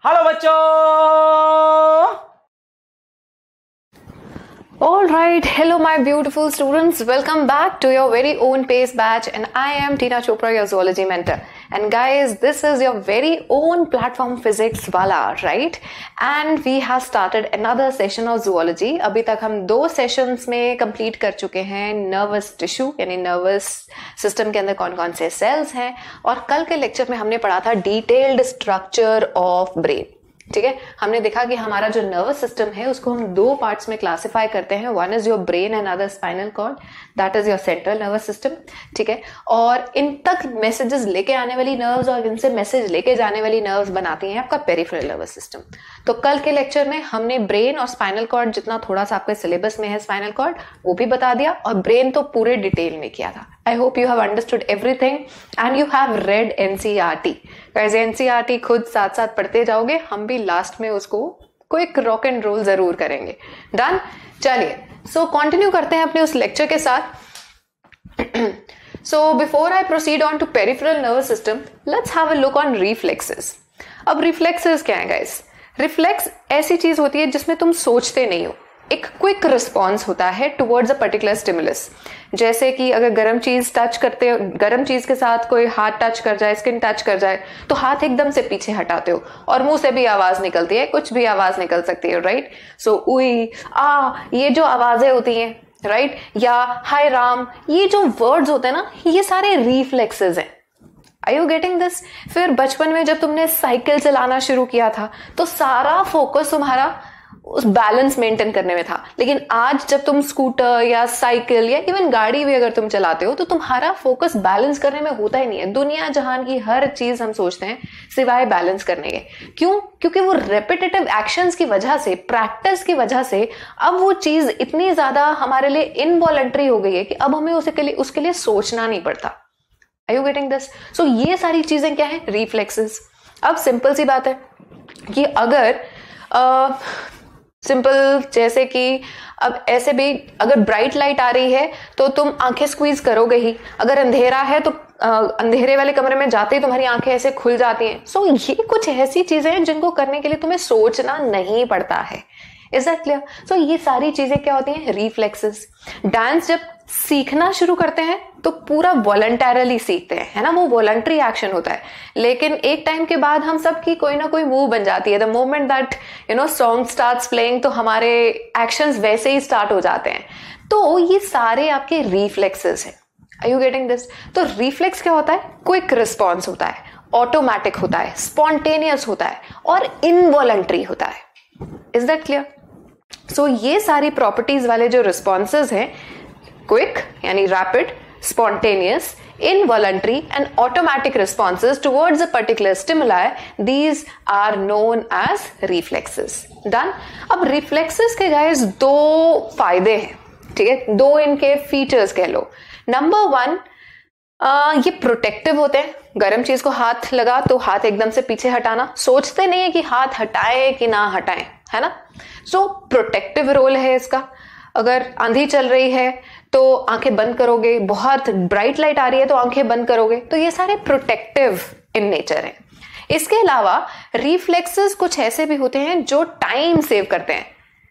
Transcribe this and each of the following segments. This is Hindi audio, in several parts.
हेलो बच्चों। All right, hello my beautiful students. Welcome back to your very own PACE batch, and I am Tina Chopra, your zoology mentor. And guys, this is your very own platform physics wala, right? And we have started another session of zoology. अभी तक हम 2 sessions में complete कर चुके हैं nervous tissue यानी nervous system के अंदर कौन कौन से cells हैं, और कल के lecture में हमने पढ़ा था detailed structure of brain. ठीक है, हमने देखा कि हमारा जो नर्वस सिस्टम है उसको हम 2 पार्ट्स में क्लासिफाई करते हैं. One is your brain and other spinal cord, that is your central nervous system. ठीक है, और इन तक मैसेजेस लेके आने वाली नर्व्स और इनसे मैसेज लेके जाने वाली नर्व्स बनाती हैं आपका पेरिफेरल नर्वस सिस्टम. तो कल के लेक्चर में हमने ब्रेन और स्पाइनल कॉर्ड, जितना थोड़ा सा आपके सिलेबस में है स्पाइनल कॉर्ड, वो भी बता दिया, और ब्रेन तो पूरे डिटेल में किया था. I hope you have understood everything and you have read NCERT. Guys, NCERT खुद साथ साथ पढ़ते जाओगे, हम भी लास्ट में उसको क्विक रॉक एंड रोल जरूर करेंगे. डन? चलिए, सो कंटिन्यू करते हैं अपने उस लेक्चर के साथ. So before I proceed on to peripheral nervous system, let's have a look on reflexes. अब reflexes क्या है guys? Reflex ऐसी चीज होती है जिसमें तुम सोचते नहीं हो, एक क्विक रिस्पॉन्स होता है टुवर्ड्स अ पर्टिकुलर स्टिमुलस. जैसे कि अगर गर्म चीज टच करते हो, गर्म चीज के साथ कोई हाथ टच कर जाए, स्किन टच कर जाए, तो हाथ एकदम से पीछे हटाते हो, और मुंह से भी आवाज निकलती है, कुछ भी आवाज निकल सकती है, राइट? सो उई, आ, ये जो आवाजें होती हैं, राइट, या हाय राम, ये जो वर्ड्स होते हैं ना, ये सारे रिफ्लेक्सेस हैं. Are you getting this? फिर बचपन में जब तुमने साइकिल चलाना शुरू किया था तो सारा फोकस तुम्हारा उस बैलेंस मेंटेन करने में था. लेकिन आज जब तुम स्कूटर या साइकिल या इवन गाड़ी भी अगर तुम चलाते हो तो तुम्हारा फोकस बैलेंस करने में होता ही नहीं है. दुनिया जहान की हर चीज हम सोचते हैं सिवाय बैलेंस करने के. क्यों? क्योंकि वो रेपिटेटिव एक्शंस की वजह से, प्रैक्टिस की वजह से अब वो चीज इतनी ज्यादा हमारे लिए इनवॉलंटरी हो गई है कि अब हमें उसके लिए सोचना नहीं पड़ता. Are you getting this? So ये सारी चीजें क्या है? रिफ्लेक्सेस. अब सिंपल सी बात है कि अगर सिंपल जैसे कि अब ऐसे भी अगर ब्राइट लाइट आ रही है तो तुम आंखें स्क्वीज करोगे ही. अगर अंधेरा है तो अंधेरे वाले कमरे में जाते ही तुम्हारी आंखें ऐसे खुल जाती हैं. सो ये कुछ ऐसी चीजें हैं जिनको करने के लिए तुम्हें सोचना नहीं पड़ता है. Is that clear? सो ये सारी चीजें क्या होती हैं? रिफ्लेक्सेस. डांस जब सीखना शुरू करते हैं तो पूरा वॉलंटरली सीखते हैं, है ना, वो वॉलंटरी एक्शन होता है. लेकिन एक टाइम के बाद हम सब की कोई ना कोई मूव बन जाती है. The moment that song starts playing, तो हमारे एक्शंस वैसे ही स्टार्ट हो जाते हैं. तो ये सारे आपके रिफ्लेक्सेस हैं. Are you getting this? तो रिफ्लेक्स क्या होता है? क्विक रिस्पॉन्स होता है, ऑटोमेटिक होता है, स्पॉन्टेनियस होता है, और इनवॉलंटरी होता है. Is that clear? सो ये सारी प्रॉपर्टीज वाले जो रिस्पॉन्सेज हैं, क्विक यानी rapid, spontaneous, involuntary and automatic responses towards a particular stimuli, these are known as reflexes. Done? अब reflexes के guys 2 फायदे हैं, ठीक है, 2 इनके फीचर्स कह लो. नंबर 1, ये प्रोटेक्टिव होते हैं. गर्म चीज को हाथ लगा तो हाथ एकदम से पीछे हटाना, सोचते नहीं है कि हाथ हटाए कि ना हटाएं, है ना. सो प्रोटेक्टिव रोल है इसका. अगर आंधी चल रही है तो आंखें बंद करोगे, बहुत ब्राइट लाइट आ रही है तो आंखें बंद करोगे. तो ये सारे प्रोटेक्टिव इन नेचर हैं. इसके अलावा रिफ्लेक्सेस कुछ ऐसे भी होते हैं जो टाइम सेव करते हैं.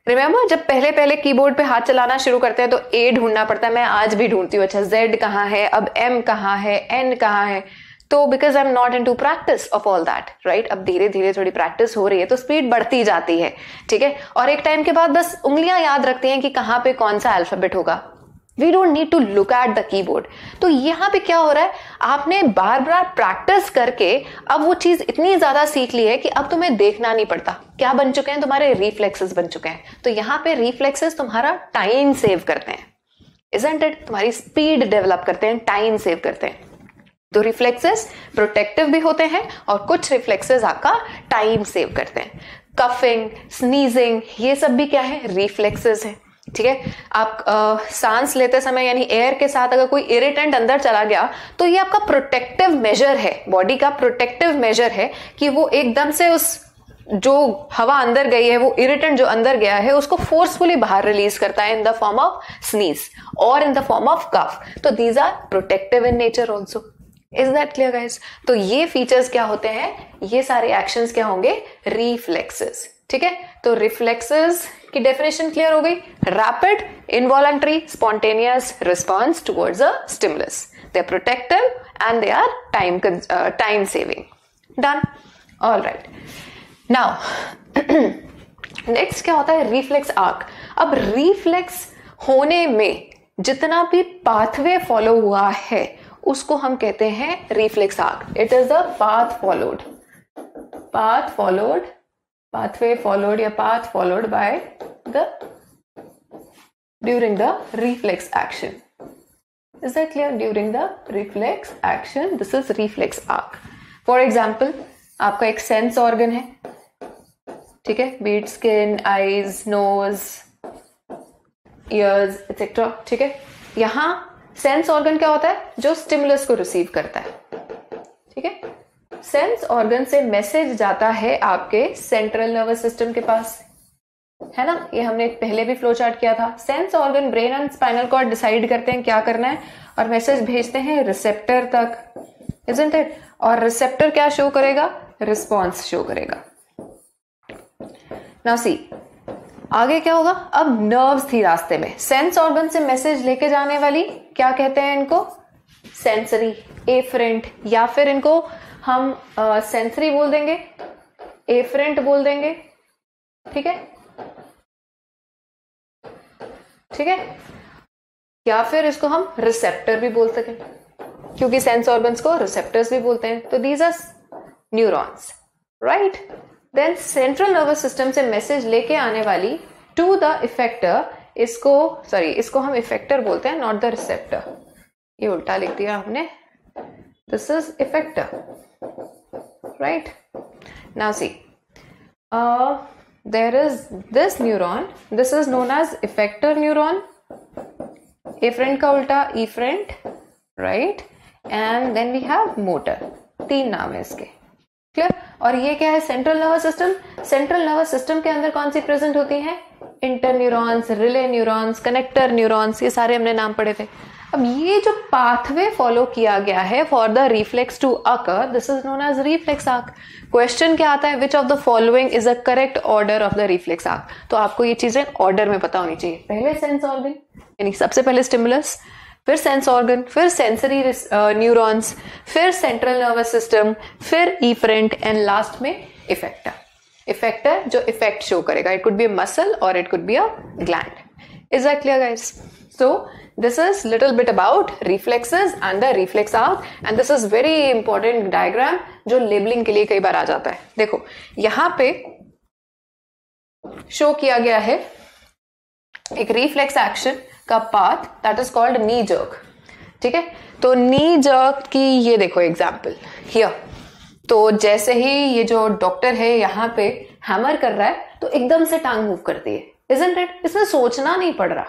रिमेंबर, जब पहले पहले कीबोर्ड पे हाथ चलाना शुरू करते हैं तो ए ढूंढना पड़ता है. मैं आज भी ढूंढती हूँ, अच्छा जेड कहाँ है, अब एम कहाँ है, एन कहाँ है. तो because I am not in to practice of all that, right. अब धीरे धीरे थोड़ी प्रैक्टिस हो रही है तो स्पीड बढ़ती जाती है, ठीक है. और एक टाइम के बाद बस उंगलियां याद रखती हैं कि कहाँ पे कौन सा अल्फाबेट होगा. We don't need to look at the keyboard. तो यहाँ पे क्या हो रहा है, आपने बार बार प्रैक्टिस करके अब वो चीज इतनी ज्यादा सीख ली है कि अब तुम्हें देखना नहीं पड़ता. क्या बन चुके हैं? तुम्हारे रिफ्लेक्सेस बन चुके हैं. तो यहाँ पे रिफ्लेक्सेस तुम्हारा टाइम सेव करते हैं. Isn't it? तुम्हारी स्पीड डेवलप करते हैं, टाइम सेव करते हैं. तो रिफ्लेक्सेस प्रोटेक्टिव भी होते हैं और कुछ रिफ्लेक्सेस आपका टाइम सेव करते हैं. कफिंग, स्नीजिंग, ये सब भी क्या है? रिफ्लेक्सेस है. ठीक है, आप सांस लेते समय यानी एयर के साथ अगर कोई इरिटेंट अंदर चला गया तो ये आपका प्रोटेक्टिव मेजर है, बॉडी का प्रोटेक्टिव मेजर है कि वो एकदम से उस जो हवा अंदर गई है, वो इरिटेंट जो अंदर गया है, उसको फोर्सफुली बाहर रिलीज करता है in the form of sneeze और in the form of cough. तो these are protective in nature also. Is that clear guys? तो ये फीचर्स क्या होते हैं, ये सारे एक्शंस क्या होंगे, रिफ्लेक्सेस। ठीक है, तो रिफ्लेक्सेस की डेफिनेशन क्लियर हो गई, rapid involuntary spontaneous response towards a stimulus, they are protective and they are time saving. Done, all right. Now next क्या होता है, रिफ्लेक्स आर्क। अब रिफ्लेक्स होने में जितना भी पाथवे फॉलो हुआ है उसको हम कहते हैं reflex arc. It is the pathway followed या path followed by the during the reflex action. Is that clear? During the reflex action, this is reflex arc. For example, आपका एक सेंस ऑर्गन है, ठीक है, बीट skin, eyes, nose, ears etcetera. ठीक है, यहां सेंस ऑर्गन क्या होता है, जो स्टिमुलस को रिसीव करता है। ठीक है, सेंस ऑर्गन से मैसेज जाता है आपके सेंट्रल नर्वस सिस्टम के पास, है ना, ये हमने पहले भी फ्लो चार्ट किया था। Sense organ, brain and spinal cord decide करते हैं क्या करना है और मैसेज भेजते हैं रिसेप्टर तक, इजंट इट? और रिसेप्टर क्या शो करेगा, रिस्पॉन्स शो करेगा। नाउ सी आगे क्या होगा, अब नर्व्स थी रास्ते में, सेंस ऑर्गन से मैसेज लेके जाने वाली, क्या कहते हैं इनको, सेंसरी एफरेंट, या फिर इनको हम सेंसरी बोल देंगे, एफरेंट बोल देंगे। ठीक है, ठीक है, या फिर इसको हम रिसेप्टर भी बोल सकें, क्योंकि सेंस ऑर्गन्स को रिसेप्टर्स भी बोलते हैं। तो these are neurons, right. Then central nervous system से मैसेज लेके आने वाली टू द इफेक्टर, इसको हम इफेक्टर बोलते हैं, नॉट द रिसेप्टर। ये उल्टा लिख दिया हमने, this is effector, right. Now see there is this neuron, this is known as effector neuron, afferent का उल्टा efferent, right, and then we have motor, तीन नाम है इसके, क्लियर। और ये क्या है, central nervous system. Central nervous system के अंदर कौन सी प्रेजेंट होती है, interneurons, relay neurons, connector neurons, ये सारे हमने नाम पढ़े थे। अब ये जो पाथवे फॉलो किया गया है for the reflex to occur, this is known as reflex arc. Question क्या आता है, which of the following is a correct order of the reflex arc. तो आपको ये चीजें ऑर्डर में पता होनी चाहिए, पहले सेंस ऑर्गन यानी सबसे पहले स्टिमुलस, फिर सेंस ऑर्गन, फिर सेंसरी न्यूरॉन्स, फिर सेंट्रल नर्वस सिस्टम, फिर इफरेंट एंड लास्ट में इफेक्टर। इफेक्टर जो इफेक्ट शो करेगा, it could be a muscle or it could be a gland. Is that clear guys? So this is little bit about reflexes and the reflex arc, and this is very important diagram जो लेबलिंग के लिए कई बार आ जाता है। देखो यहां पे शो किया गया है एक रिफ्लेक्स एक्शन का path that is called knee jerk. ठीक है, तो नी जर्क की ये देखो एग्जाम्पल हियर। तो जैसे ही ये जो डॉक्टर है यहाँ पे हैमर कर रहा है तो एकदम से टांग मूव करती है, इजंट इट? इसमें सोचना नहीं पड़ रहा,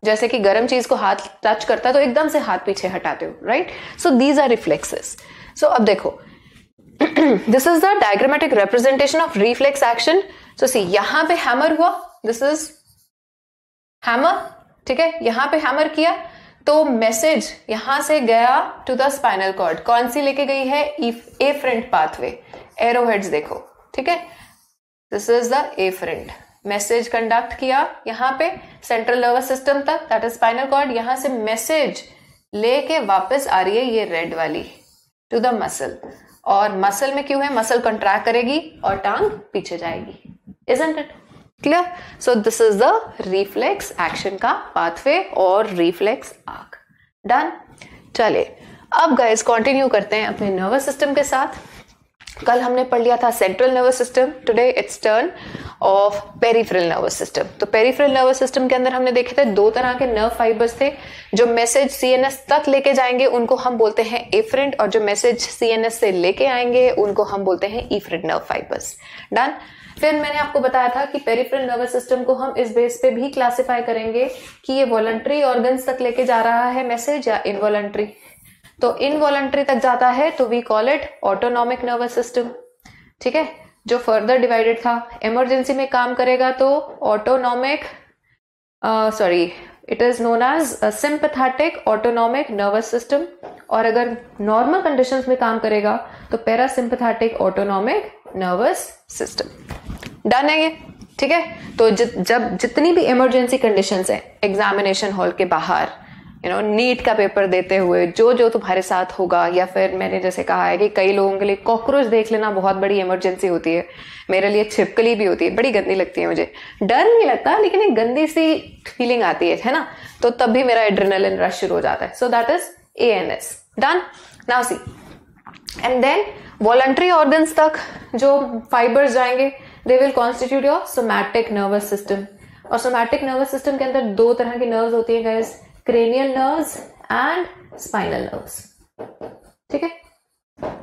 जैसे कि गर्म चीज को हाथ टच करता है तो एकदम से हाथ पीछे हटाते हो, right. So these are reflexes. So अब देखो this is the diagrammatic representation of reflex action. So see यहां पे हैमर हुआ, दिस इज हैमर, ठीक है, यहां पे हैमर किया तो मैसेज यहां से गया टू द स्पाइनल कॉर्ड। कौन सी लेके गई है, एफरेंट पाथवे, एरोहेड्स देखो, ठीक है, this is the afferent. Message conduct किया यहां पे सेंट्रल नर्वस सिस्टम तक, दैट इज स्पाइनल कॉर्ड। यहां से मैसेज लेके वापस आ रही है ये रेड वाली टू द मसल, और मसल में क्यों है, मसल कंट्रैक्ट करेगी और टांग पीछे जाएगी, isn't it clear? So this is the reflex action का पाथवे और रिफ्लेक्स आर्क। डन। चले अब गाइस कंटिन्यू करते हैं अपने नर्वस सिस्टम के साथ। कल हमने पढ़ लिया था central nervous system, today it's turn off peripheral nervous system. तो पेरिफेरल नर्वस सिस्टम के अंदर हमने देखे थे दो तरह के नर्व फाइबर्स थे, जो मैसेज सीएनएस तक लेके जाएंगे उनको हम बोलते हैं एफरेंट, और जो मैसेज सीएनएस से लेके आएंगे उनको हम बोलते हैं इफरेंट नर्व फाइबर्स। डन। फिर मैंने आपको बताया था कि पेरिफेरल नर्वस सिस्टम को हम इस बेस पे भी क्लासिफाई करेंगे कि ये वॉलंटरी ऑर्गन्स तक लेके जा रहा है मैसेज या इनवॉलंटरी। तो इनवॉलंटरी तक जाता है तो we call it autonomic nervous system, ठीक है। जो फर्दर डिवाइडेड था, इमरजेंसी में काम करेगा तो autonomic it is known as sympathetic autonomic nervous system, और अगर नॉर्मल कंडीशंस में काम करेगा तो parasympathetic autonomic nervous system. Done है ये, ठीक है। तो जब जितनी भी इमरजेंसी कंडीशंस है एग्जामिनेशन हॉल के बाहर, नीट का पेपर देते हुए जो तुम्हारे साथ होगा, या फिर मैंने जैसे कहा है कि कई लोगों के लिए कॉकरोच देख लेना बहुत बड़ी इमरजेंसी होती है, मेरे लिए छिपकली भी होती है, बड़ी गंदी लगती है मुझे, डर नहीं लगता लेकिन एक गंदी सी फीलिंग आती है ना, तो तब भी मेरा एड्रेनलिन रश शुरू हो जाता है। So that is ANS। Done. Now see, and then voluntary organs तक जो फाइबर्स जाएंगे they will constitute your somatic nervous system. और सोमैटिक नर्वस सिस्टम के अंदर दो तरह की नर्व्स होती है guys, cranial nerves and spinal nerves, ठीक है।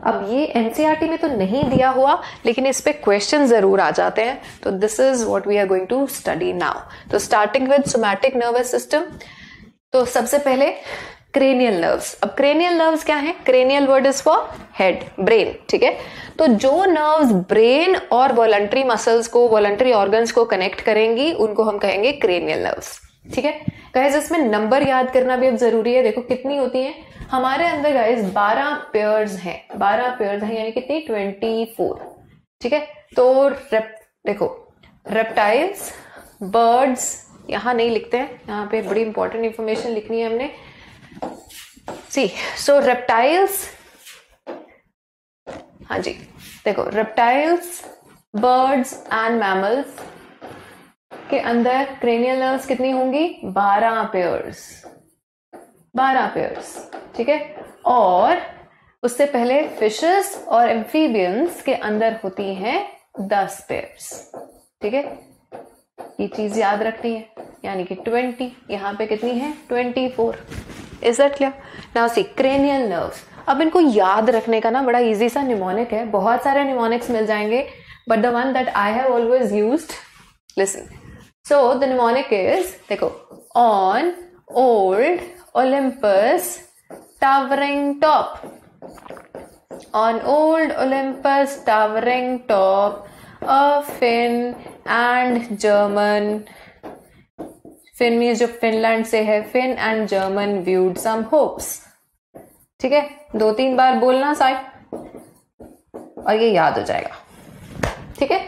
अब ये एनसीईआरटी में तो नहीं दिया हुआ लेकिन इस पे क्वेश्चन जरूर आ जाते हैं, तो this is what we are going to study now. तो starting with somatic nervous system, तो सबसे पहले क्रेनियल नर्व्स। अब क्रेनियल नर्व्स क्या है? Cranial word is for head, brain, ठीक है। तो जो नर्व्स ब्रेन और वॉलंटरी मसल्स को, वॉलंटरी ऑर्गन्स को कनेक्ट करेंगी उनको हम कहेंगे क्रेनियल नर्व्स, ठीक है। गाइस इसमें नंबर याद करना भी अब जरूरी है। देखो कितनी होती है हमारे अंदर गाइस, 12 पेयर्स हैं, 12 पेयर्स हैं, यानी कितनी? 24, ठीक है। तो देखो रेप्टाइल्स, बर्ड्स यहां नहीं लिखते हैं, यहाँ पे बड़ी इंपॉर्टेंट इंफॉर्मेशन लिखनी है हमने। सी, सो रेप्टाइल्स, हाँ जी देखो रेप्टाइल्स, बर्ड्स एंड मैमल्स के अंदर क्रेनियल नर्व्स कितनी होंगी? 12 पेयर्स, 12 पेयर्स, ठीक है। और उससे पहले फिशेस और एम्फीबियंस के अंदर होती हैं 10 पेयर्स, ठीक है। ये चीज याद रखनी है, यानी कि 20, यहां पे कितनी है? 24। Is that clear? Now see cranial nerves. अब इनको याद रखने का ना बड़ा इजी सा निमोनिक है, बहुत सारे निमोनिक्स मिल जाएंगे, but the one that I have always used, listen. So the mnemonic is, देखो, on old Olympus towering top, on old Olympus towering top, a Finn and German, Finn means जो फिनलैंड से है, Finn and German viewed some hopes, ठीक है। 2-3 बार बोलना साइड और ये याद हो जाएगा, ठीक है।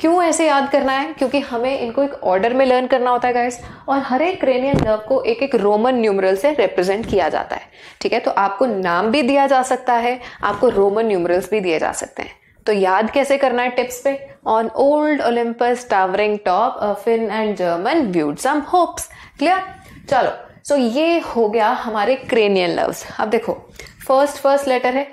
क्यों ऐसे याद करना है? क्योंकि हमें इनको एक ऑर्डर में लर्न करना होता है गाइस, और हर एक क्रेनियल नर्व को एक एक रोमन न्यूमरल से रिप्रेजेंट किया जाता है, ठीक है। तो आपको नाम भी दिया जा सकता है, आपको रोमन न्यूमरल्स भी दिए जा सकते हैं। तो याद कैसे करना है टिप्स पे? On old Olympus towering top, a fin and German viewed some hops. Clear? चलो, सो ये हो गया हमारे क्रेनियल नर्व्स। अब देखो फर्स्ट लेटर है,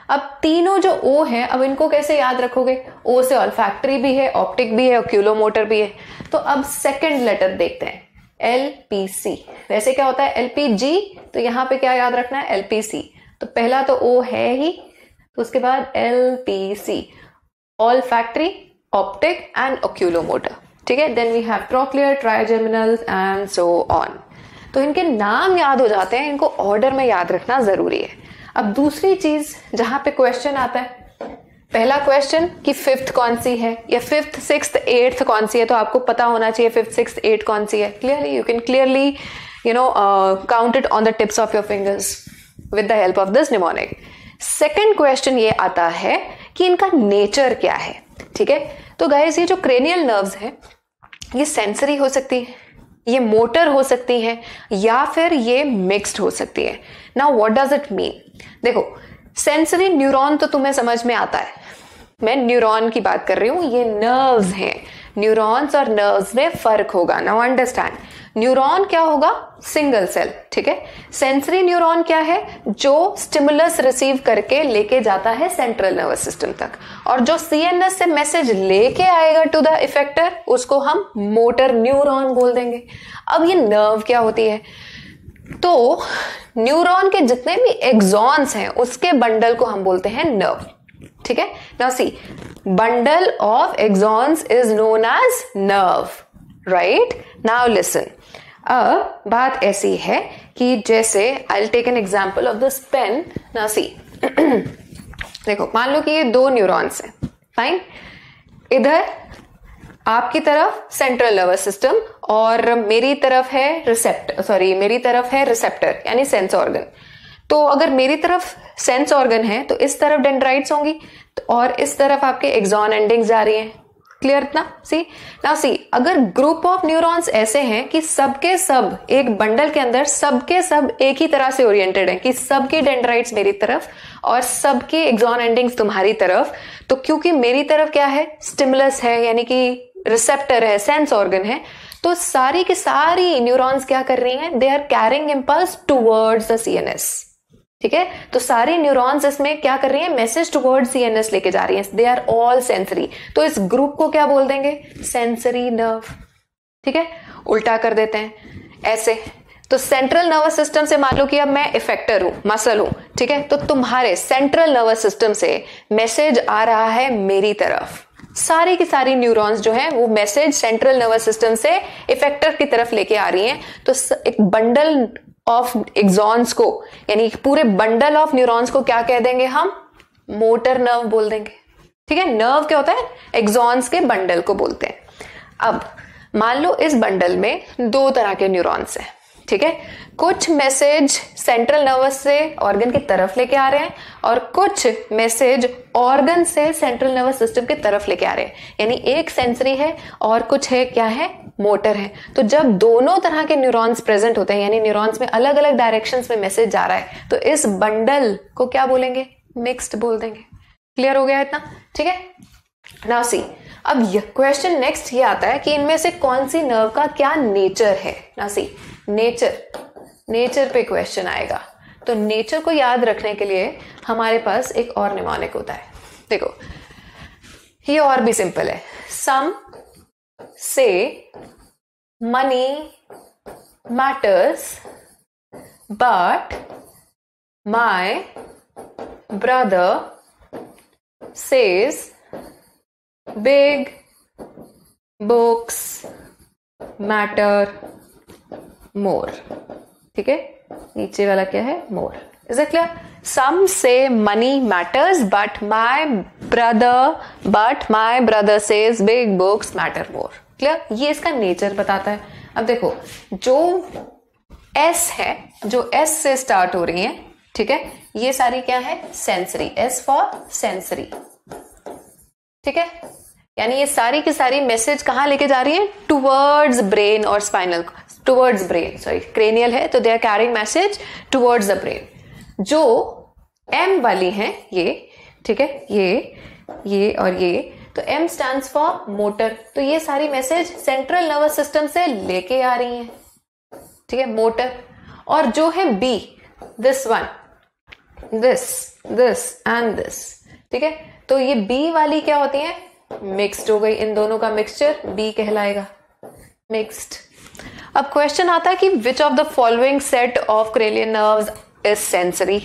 अब तीनों जो ओ है, अब इनको कैसे याद रखोगे? ओ से ऑल्फैक्टरी भी है, ऑप्टिक भी है, ओक्यूलोमोटर भी है। तो अब सेकंड लेटर देखते हैं, LPC। वैसे क्या होता है? LPG, तो यहां पे क्या याद रखना है? LPC। तो पहला तो ओ है ही, तो उसके बाद LPC, olfactory, optic and oculomotor, ठीक है। Then we have trochlear, trigeminal and so on. तो इनके नाम याद हो जाते हैं, इनको ऑर्डर में याद रखना जरूरी है। अब दूसरी चीज जहां पे क्वेश्चन आता है, पहला क्वेश्चन कि 5th कौन सी है, या 5th, 6th, 8th कौन सी है, तो आपको पता होना चाहिए 5th, 6th, 8th कौन सी है। Clearly you can clearly count it on the tips of your fingers with the help of this mnemonic. Second question ये आता है कि इनका नेचर क्या है, ठीक है। तो गाइस ये जो क्रेनियल नर्व्स है ये सेंसरी हो सकती है, ये मोटर हो सकती है, या फिर ये मिक्स्ड हो सकती है। Now what does it mean? देखो सेंसरी न्यूरॉन तो तुम्हें समझ में आता है, मैं न्यूरॉन की बात कर रही हूं, ये नर्व्स हैं। न्यूरॉन्स और नर्व्स में फर्क होगा। नाउ अंडरस्टैंड, न्यूरॉन क्या होगा? सिंगल सेल, ठीक है। सेंसरी न्यूरॉन क्या है? जो स्टिमुलस रिसीव करके लेके जाता है सेंट्रल नर्वस सिस्टम तक, और जो सीएनएस से मैसेज लेके आएगा टू द इफेक्टर उसको हम मोटर न्यूरॉन बोल देंगे। अब ये नर्व क्या होती है? तो न्यूरॉन के जितने भी एक्सॉन्स हैं उसके बंडल को हम बोलते हैं नर्व, ठीक है। Now see, bundle of axons is known as nerve, right? Now listen, अब बात ऐसी है कि जैसे I will take an example of this pen. Now see, देखो मान लो कि ये 2 न्यूरॉन्स हैं, फाइन। इधर आपकी तरफ सेंट्रल नर्वस सिस्टम और मेरी तरफ है रिसेप्टर यानी सेंस ऑर्गन। तो अगर मेरी तरफ सेंस ऑर्गन है तो इस तरफ डेंड्राइट्स होंगी और इस तरफ आपके एक्सॉन एंडिंग्स जा रही हैं। क्लियर इतना? सी अगर ग्रुप ऑफ न्यूरॉन्स ऐसे हैं कि सबके सब एक बंडल के अंदर सबके सब एक ही तरह से ओरिएंटेड हैं कि सबके डेंड्राइट्स मेरी तरफ और सबके एक्सॉन एंडिंग्स तुम्हारी तरफ, तो क्योंकि मेरी तरफ क्या है, स्टिमुलस है यानी कि रिसेप्टर है, सेंस ऑर्गन है, तो सारी की सारी न्यूरॉन्स क्या कर रही हैं, they are carrying impulse towards the CNS. ठीक है, तो सारी न्यूरॉन्स इसमें क्या कर रही हैं, मैसेज टुवर्ड्स सीएनएस लेके जा रही हैं। दे आर ऑल सेंसरी, तो इस ग्रुप को क्या बोल देंगे, सेंसरी नर्व। ठीक है, उल्टा कर देते हैं ऐसे। तो सेंट्रल नर्वस सिस्टम से मान लो कि अब मैं इफेक्टर हूं, मसल हूं, ठीक है, तो तुम्हारे सेंट्रल नर्वस सिस्टम से मैसेज आ रहा है मेरी तरफ। सारी की सारी न्यूरॉन्स जो है वो मैसेज सेंट्रल नर्वस सिस्टम से इफेक्टर की तरफ लेके आ रही हैं। तो एक बंडल ऑफ एक्सॉन्स को यानी पूरे बंडल ऑफ न्यूरॉन्स को क्या कह देंगे हम, मोटर नर्व बोल देंगे। ठीक है, नर्व क्या होता है, एक्सॉन्स के बंडल को बोलते हैं। अब मान लो इस बंडल में दो तरह के न्यूरॉन्स हैं। ठीक है, कुछ मैसेज सेंट्रल नर्वस से ऑर्गन की तरफ लेके आ रहे हैं और कुछ मैसेज ऑर्गन से सेंट्रल नर्वस सिस्टम की तरफ लेके आ रहे हैं, यानी एक सेंसरी है और कुछ है क्या है, मोटर है। तो जब दोनों तरह के न्यूरॉन्स प्रेजेंट होते हैं यानी न्यूरॉन्स में अलग अलग डायरेक्शंस में मैसेज जा रहा है, तो इस बंडल को क्या बोलेंगे, मिक्स्ड बोल देंगे। क्लियर हो गया इतना? ठीक है, नाउ सी अब क्वेश्चन नेक्स्ट ये आता है कि इनमें से कौन सी नर्व का क्या नेचर है। नाउ सी नेचर पे क्वेश्चन आएगा, तो नेचर को याद रखने के लिए हमारे पास एक और निमोनिक होता है। देखो ये और भी सिंपल है, some say money matters but my brother says big books matter more. ठीक है, नीचे वाला क्या है, more. Is it clear? Some say money matters but my brother says big books matter more. Clear? ये इसका नेचर बताता है। अब देखो जो एस है, जो एस से स्टार्ट हो रही है, ठीक है, ये सारी क्या है, सेंसरी, एस फॉर सेंसरी। ठीक है, यानी ये सारी की सारी मैसेज कहां लेके जा रही है, टुवर्ड्स ब्रेन और spinal, towards brain, sorry cranial है तो they are carrying message towards the brain. जो एम वाली है ये, ठीक है, ये और ये, तो एम स्टैंड्स फॉर मोटर, तो ये सारी मैसेज सेंट्रल नर्वस सिस्टम से लेके आ रही हैं। ठीक है, मोटर। और जो है B, this one, this and this, ठीक है, तो ये बी वाली क्या होती है, मिक्स्ड हो गई, इन दोनों का मिक्सचर बी कहलाएगा, मिक्स्ड। अब क्वेश्चन आता है कि विच of the following set of cranial nerves is sensory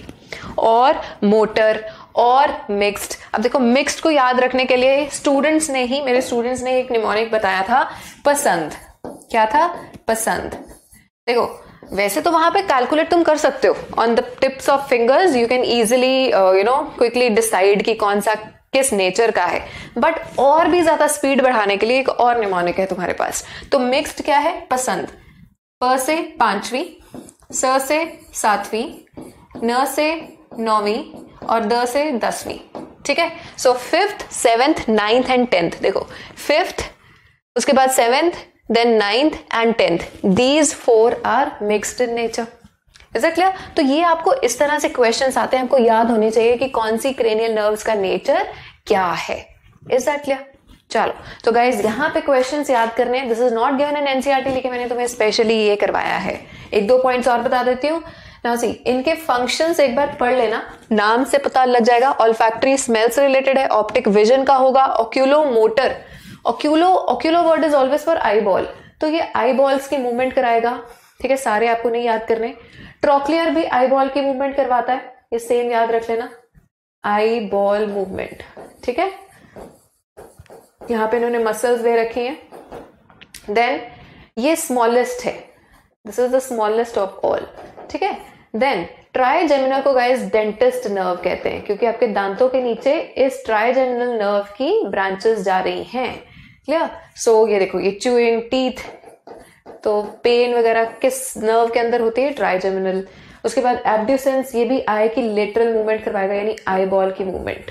और मोटर और मिक्स्ड। अब देखो मिक्स्ड को याद रखने के लिए मेरे स्टूडेंट्स ने एक निमोनिक बताया था, पसंद। क्या था, पसंद। देखो वैसे तो वहां पे कैलकुलेट तुम कर सकते हो, on the tips of fingers you can easily quickly decide कि कौन सा किस नेचर का है, बट और भी ज्यादा स्पीड बढ़ाने के लिए एक और निमोनिक है तुम्हारे पास। तो मिक्स्ड क्या है, पसंद, प से 5वीं, स से 7वीं, न से 9वीं और द से 10वीं। ठीक है, सो 5th 7th 9th and 10th। देखो 5th, उसके बाद 7th, then 9th and 10th, these 4 are mixed in nature. Is it clear? तो ये आपको इस तरह से क्वेश्चंस आते हैं, आपको याद होने चाहिए कि कौन सी क्रेनियल नर्व्स का नेचर क्या है। Is that clear? चलो तो गाइज यहाँ पे क्वेश्चंस याद करने हैं। This is not given in NCERT, लेकिन मैंने तुम्हें स्पेशली ये करवाया है। एक दो पॉइंट्स और बता देती हूँ। नाउ सी, इनके फंक्शंस एक बार पढ़ लेना, नाम से पता लग जाएगा। ऑल्फैक्टरी स्मेल से रिलेटेड है, ऑप्टिक विजन का होगा, oculomotor, oculo word is always for eyeball, तो ये आई बॉल्स की मूवमेंट कराएगा। ठीक है, सारे आपको नहीं याद करने। ट्रॉक्लियर भी आई बॉल की मूवमेंट करवाता है, ये सेम याद रख लेना, आई बॉल मूवमेंट। ठीक है, यहां पे इन्होंने मसल्स दे रखी हैं। देन ये स्मॉलेस्ट है, this is the smallest of all. ठीक है, देन ट्राइजेमिनल को गाइस डेंटिस्ट नर्व कहते हैं, क्योंकि आपके दांतों के नीचे इस ट्राइजेमिनल नर्व की ब्रांचेस जा रही हैं। क्लियर? सो ये देखो, ये च्यूइंग टीथ, तो पेन वगैरह किस नर्व के अंदर होती है, ट्राइजेमिनल। उसके बाद एब्ड्यूसेंस, ये भी आई की लेटरल मूवमेंट करवाएगा, यानी आई बॉल की मूवमेंट।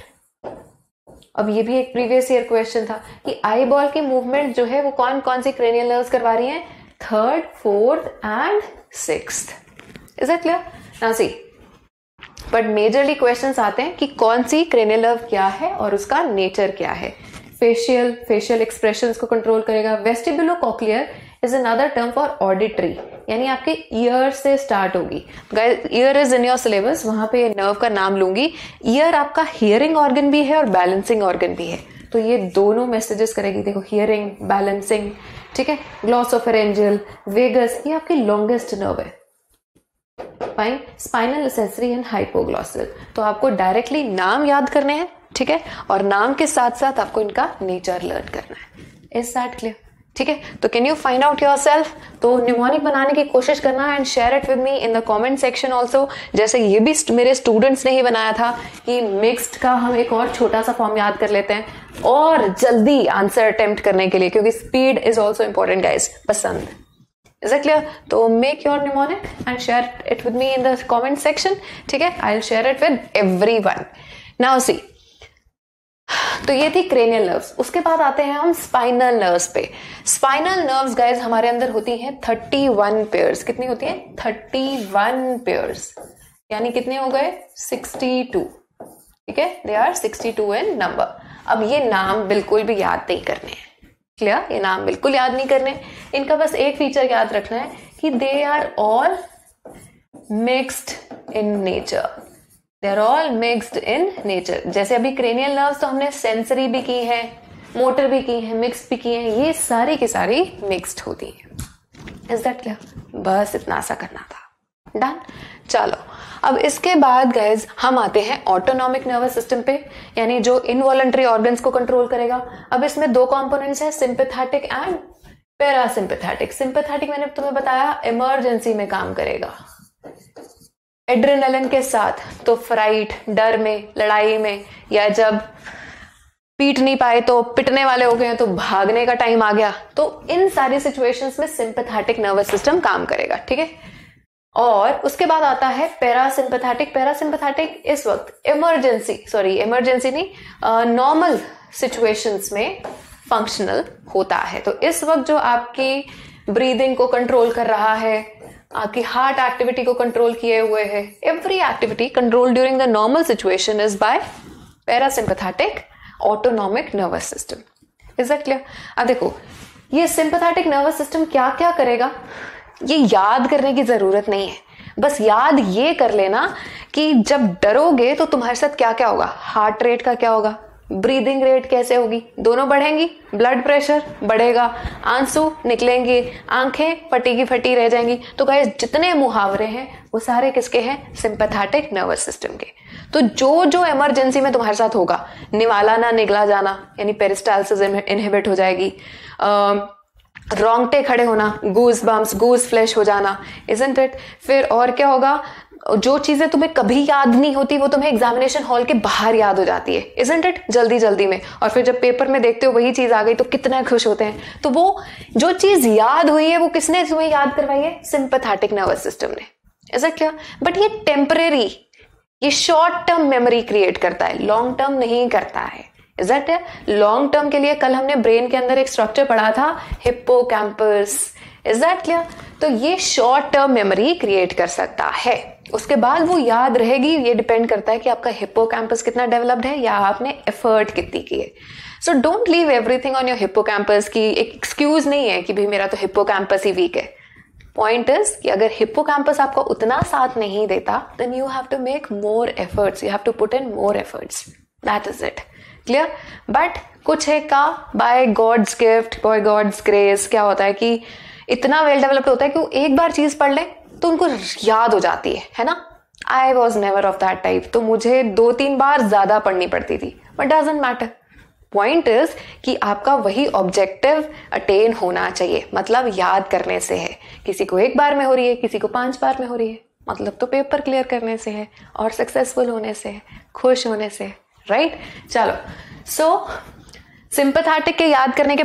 अब ये भी एक प्रीवियस ईयर क्वेश्चन था कि आई बॉल की मूवमेंट जो है वो कौन कौन सी क्रेनियल नर्व्स करवा रही हैं, 3rd, 4th and 6th। Is it clear? Now see, but majorly questions आते हैं कि कौन सी क्रेनियल नर्व क्या है और उसका नेचर क्या है। फेशियल एक्सप्रेशंस को कंट्रोल करेगा। Vestibulocochlear is another term for auditory, यानी आपके ईयर से स्टार्ट होगी। Guys, ear is in your syllabus, वहां पे नर्व का नाम लूंगी। ईयर आपका हियरिंग ऑर्गन भी है और बैलेंसिंग ऑर्गन भी है, तो ये दोनों मैसेजेस करेगी। देखो, हियरिंग, बैलेंसिंग, ठीक है। ग्लॉसोफेरेंजियल, वेगस, ये आपकी लॉन्गेस्ट नर्व है। Fine. Spinal, accessory and hypoglossal. तो आपको डायरेक्टली नाम याद करने हैं, ठीक है, और नाम के साथ साथ आपको इनका नेचर लर्न करना है। Is that clear? ठीक है, तो can you find out yourself? तो न्यूमोनिक बनाने की कोशिश करना and share it with me in the comment section also. जैसे ये भी मेरे स्टूडेंट्स ने ही बनाया था कि मिक्स्ड का हम एक और छोटा सा फॉर्म याद कर लेते हैं और जल्दी आंसर अटेम्प्ट करने के लिए, क्योंकि speed is also important guys, पसंद। Is it clear? तो make your mnemonic and share it with me in the comment section. ठीक है, I'll share it with everyone. Now see, तो ये थी cranial nerves। उसके बाद आते हैं हम spinal nerves पे। Spinal nerves guys हमारे अंदर होती हैं 31 pairs। कितनी होती हैं? 31 pairs, यानी कितने हो गए? 62। ठीक है, they are 62 in number। अब ये नाम बिल्कुल भी याद नहीं करने हैं, क्लियर? ये नाम बिल्कुल याद नहीं करने। इनका बस एक फीचर याद रखना है कि they are all mixed in nature. They are all mixed in nature. जैसे अभी क्रेनियल नर्व्स तो हमने सेंसरी भी की है, मोटर भी की है, मिक्स्ड भी की है, ये सारी की सारी मिक्स्ड होती है। Is that clear? बस इतना सा करना था। डन। चलो, अब इसके बाद गाइज हम आते हैं ऑटोनॉमिक नर्वस सिस्टम पे, यानी जो इनवॉलंटरी ऑर्गन्स को कंट्रोल करेगा। अब इसमें दो कंपोनेंट्स हैं, सिंपैथेटिक एंड पैरासिम्पैथेटिक। सिंपैथेटिक मैंने तुम्हें बताया इमरजेंसी में काम करेगा, एड्रेनलिन के साथ। तो फ्राइट, डर में, लड़ाई में, या जब पीट नहीं पाए तो पिटने वाले हो गए तो भागने का टाइम आ गया, तो इन सारी सिचुएशंस में सिंपैथेटिक नर्वस सिस्टम काम करेगा। ठीक है, और उसके बाद आता है पैरासिम्पैथेटिक। पैरासिम्पैथेटिक इस वक्त इमरजेंसी नहीं, नॉर्मल सिचुएशंस में फंक्शनल होता है। तो इस वक्त जो आपकी ब्रीदिंग को कंट्रोल कर रहा है, आपकी हार्ट एक्टिविटी को कंट्रोल किए हुए है, every activity control during the normal situation is by parasympathetic autonomic nervous system. Is that clear? अब देखो, ये सिंपैथेटिक नर्वस सिस्टम क्या क्या करेगा ये याद करने की जरूरत नहीं है, बस याद ये कर लेना कि जब डरोगे तो तुम्हारे साथ क्या क्या होगा। हार्ट रेट का क्या होगा, ब्रीदिंग रेट कैसे होगी, दोनों बढ़ेंगी, ब्लड प्रेशर बढ़ेगा, आंसू निकलेंगे, आंखें फटी की फटी रह जाएंगी। तो गाइस, जितने मुहावरे हैं वो सारे किसके हैं? सिंपैथेटिक नर्वस सिस्टम के। तो जो जो इमरजेंसी में तुम्हारे साथ होगा, निवाला ना निगला जाना, यानी पेरिस्टाल्सिस इनहिबिट हो जाएगी, रोंगटे खड़े होना, गूज बम्प्स, गूज फ्लैश हो जाना, इजंट इट? फिर और क्या होगा? जो चीजें तुम्हें कभी याद नहीं होती वो तुम्हें एग्जामिनेशन हॉल के बाहर याद हो जाती है, इजंट इट? जल्दी जल्दी में, और फिर जब पेपर में देखते हो वही चीज आ गई तो कितना खुश होते हैं। तो वो जो चीज याद हुई है वो किसने तुम्हें याद करवाई है? सिंपैथेटिक नर्वस सिस्टम ने। Is it clear? बट ये टेम्परेरी, ये शॉर्ट टर्म मेमोरी क्रिएट करता है, लॉन्ग टर्म नहीं करता है। Is that? लॉन्ग टर्म के लिए कल हमने ब्रेन के अंदर एक स्ट्रक्चर पढ़ा था, हिप्पोकैम्पस। Is that clear? तो ये शॉर्ट टर्म मेमोरी क्रिएट कर सकता है, उसके बाद वो याद रहेगी। ये डिपेंड करता है कि आपका हिप्पोकैम्पस कितना डेवलप्ड है या आपने एफर्ट कितनी की है। So don't leave everything on your hippocampus की एक एक्सक्यूज नहीं है कि भाई मेरा तो हिप्पोकैम्पस ही वीक है। पॉइंट इज कि अगर हिप्पोकैम्पस आपका उतना साथ नहीं देता, then you have to make more efforts, you have to put in more efforts. That is it. Clear? But कुछ है का by God's gift, by God's grace क्या होता है कि इतना वेल डेवलप्ड होता है कि वो एक बार चीज पढ़ ले तो उनको याद हो जाती है ना? I was never of that type, तो मुझे 2-3 बार ज्यादा पढ़नी पड़ती थी, but doesn't matter. Point is कि आपका वही ऑब्जेक्टिव अटेन होना चाहिए, मतलब याद करने से है। किसी को 1 बार में हो रही है, किसी को 5 बार में हो रही है, मतलब तो पेपर क्लियर करने से है और सक्सेसफुल होने से है, खुश होने से है, राइट? चलो, सो सिंपैथेटिक के याद करने के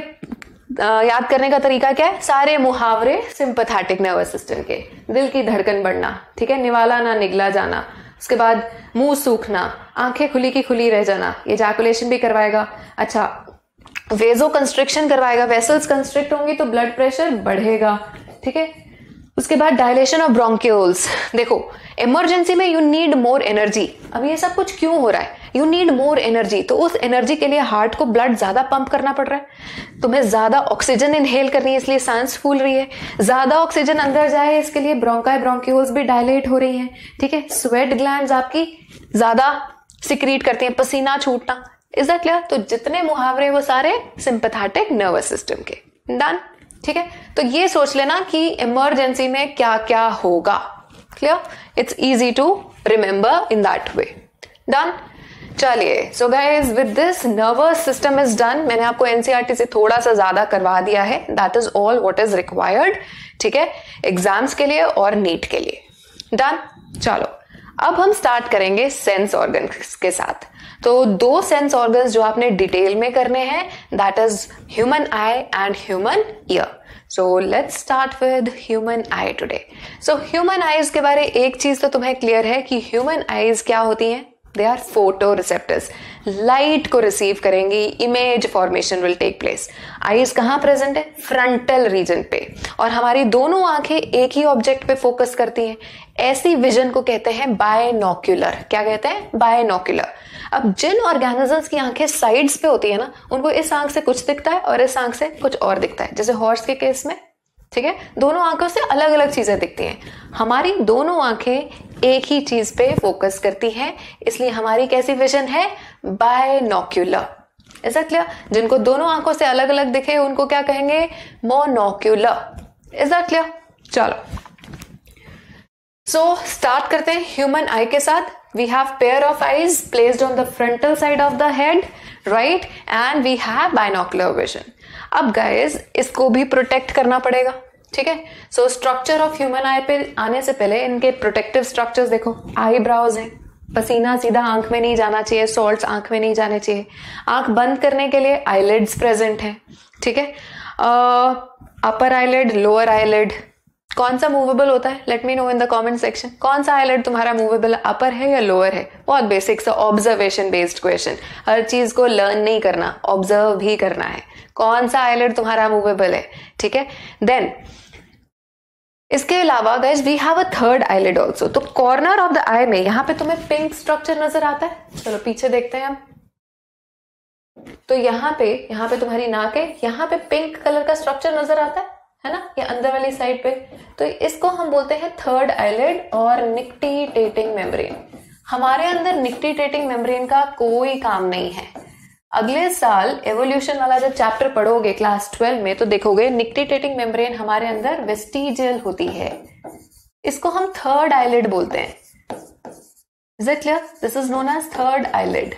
याद करने का तरीका क्या है? सारे मुहावरे सिंपैथेटिक नर्वस सिस्टम के, दिल की धड़कन बढ़ना, ठीक है, निवाला ना निगला जाना, उसके बाद मुंह सूखना, आंखें खुली की खुली रह जाना, ये जैकुलेशन भी करवाएगा। अच्छा, वेजो कंस्ट्रिक्शन करवाएगा, वेसल्स कंस्ट्रिक्ट होंगी तो ब्लड प्रेशर बढ़ेगा, ठीक है। उसके बाद डायलेशन ऑफ ब्रोंक्यूल्स। देखो, इमरजेंसी में यू नीड मोर एनर्जी। अब ये सब कुछ क्यों हो रहा है? यू नीड मोर एनर्जी, तो उस एनर्जी के लिए हार्ट को ब्लड ज्यादा पंप करना पड़ रहा है, तुम्हें ज्यादा ऑक्सीजन इनहेल करनी है, इसलिए सांस फूल रही है, ज्यादा ऑक्सीजन अंदर जाए इसके लिए ब्रोंकाई ब्रोंक्यूल्स भी डायलेट हो रही हैं, ठीक है। स्वेट ग्लैंड्स आपकी ज्यादा सिक्रीट करती हैं, पसीना छूटना। Is that clear? तो जितने मुहावरे वो सारे सिंपैथेटिक नर्वस सिस्टम के। डन, ठीक है। तो ये सोच लेना कि इमरजेंसी में क्या क्या होगा। Clear? It's easy to remember in that way. Done, चलिए। So guys, with this nervous system is done. मैंने आपको एनसीईआरटी से थोड़ा सा ज्यादा करवा दिया है। That is all what is required, ठीक है, एग्जाम्स के लिए और नीट के लिए। डन, चलो अब हम स्टार्ट करेंगे सेंस ऑर्गन के साथ। तो दो सेंस ऑर्गन्स जो आपने डिटेल में करने हैं, that is human I and human ear. So let's start with human I today. So human eyes के बारे एक चीज तो तुम्हें क्लियर है कि ह्यूमन आईज क्या होती हैं? They are photo receptors, light को रिसीव करेंगी, image formation will take place. Eyes कहाँ प्रेजेंट है? फ्रंटल रीजन पे, और हमारी दोनों आंखें एक ही ऑब्जेक्ट पे फोकस करती हैं। ऐसी विजन को कहते हैं बायनोक्यूलर। क्या कहते हैं? बायनोक्यूलर। अब जिन ऑर्गेनिजम्स की आंखें साइड्स पे होती है ना, उनको इस आंख से कुछ दिखता है और इस आंख से कुछ और दिखता है, जैसे हॉर्स के केस में, ठीक है, दोनों आंखों से अलग अलग चीजें दिखती हैं। हमारी दोनों आंखें एक ही चीज पे फोकस करती हैं, इसलिए हमारी कैसी विजन है? बायनोक्यूलर। ऐसा क्लियर? जिनको दोनों आंखों से अलग अलग दिखे उनको क्या कहेंगे? मोनोक्यूलर। Is that clear? चलो, सो स्टार्ट करते हैं ह्यूमन आई के साथ। We have pair of eyes placed on the frontal side of the head, right, and we have binocular vision. अब गाइस, इसको भी प्रोटेक्ट करना पड़ेगा, ठीक है। So structure of human eye पे आने से पहले इनके प्रोटेक्टिव स्ट्रक्चर्स देखो। आई ब्राउज है, पसीना सीधा आंख में नहीं जाना चाहिए, सॉल्ट्स आंख में नहीं जाने चाहिए। आंख बंद करने के लिए आईलिड्स प्रेजेंट है, ठीक है। अपर आईलिड, लोअर आईलिड, कौन सा मूवेबल होता है? Let me know in the comment section. कौन सा आईलिड तुम्हारा मूवेबल, अपर है या लोअर है? बहुत बेसिक सा ऑब्जर्वेशन बेस्ड क्वेश्चन। हर चीज को लर्न नहीं करना, ऑब्जर्व भी करना है। कौन सा आईलिड तुम्हारा मूवेबल है, ठीक है। देन इसके अलावा guys we have a third eyelid also. तो कॉर्नर ऑफ द आई में यहाँ पे तुम्हें पिंक स्ट्रक्चर नजर आता है। चलो पीछे देखते हैं हम। तो यहाँ पे तुम्हारी नाक है, यहाँ पे पिंक कलर का स्ट्रक्चर नजर आता है ना, ये अंदर वाली साइड पे। तो इसको हम बोलते हैं थर्ड आईलिड और निक्टिटेटिंग मेम्ब्रेन। हमारे अंदर निक्टिटेटिंग मेम्ब्रेन का कोई काम नहीं है। अगले साल एवोल्यूशन वाला जब चैप्टर पढ़ोगे क्लास 12 में, तो देखोगे निक्टिटेटिंग मेम्ब्रेन हमारे अंदर वेस्टिजियल होती है। इसको हम थर्ड आईलिड बोलते हैं। Is it clear? This is known as third eyelid.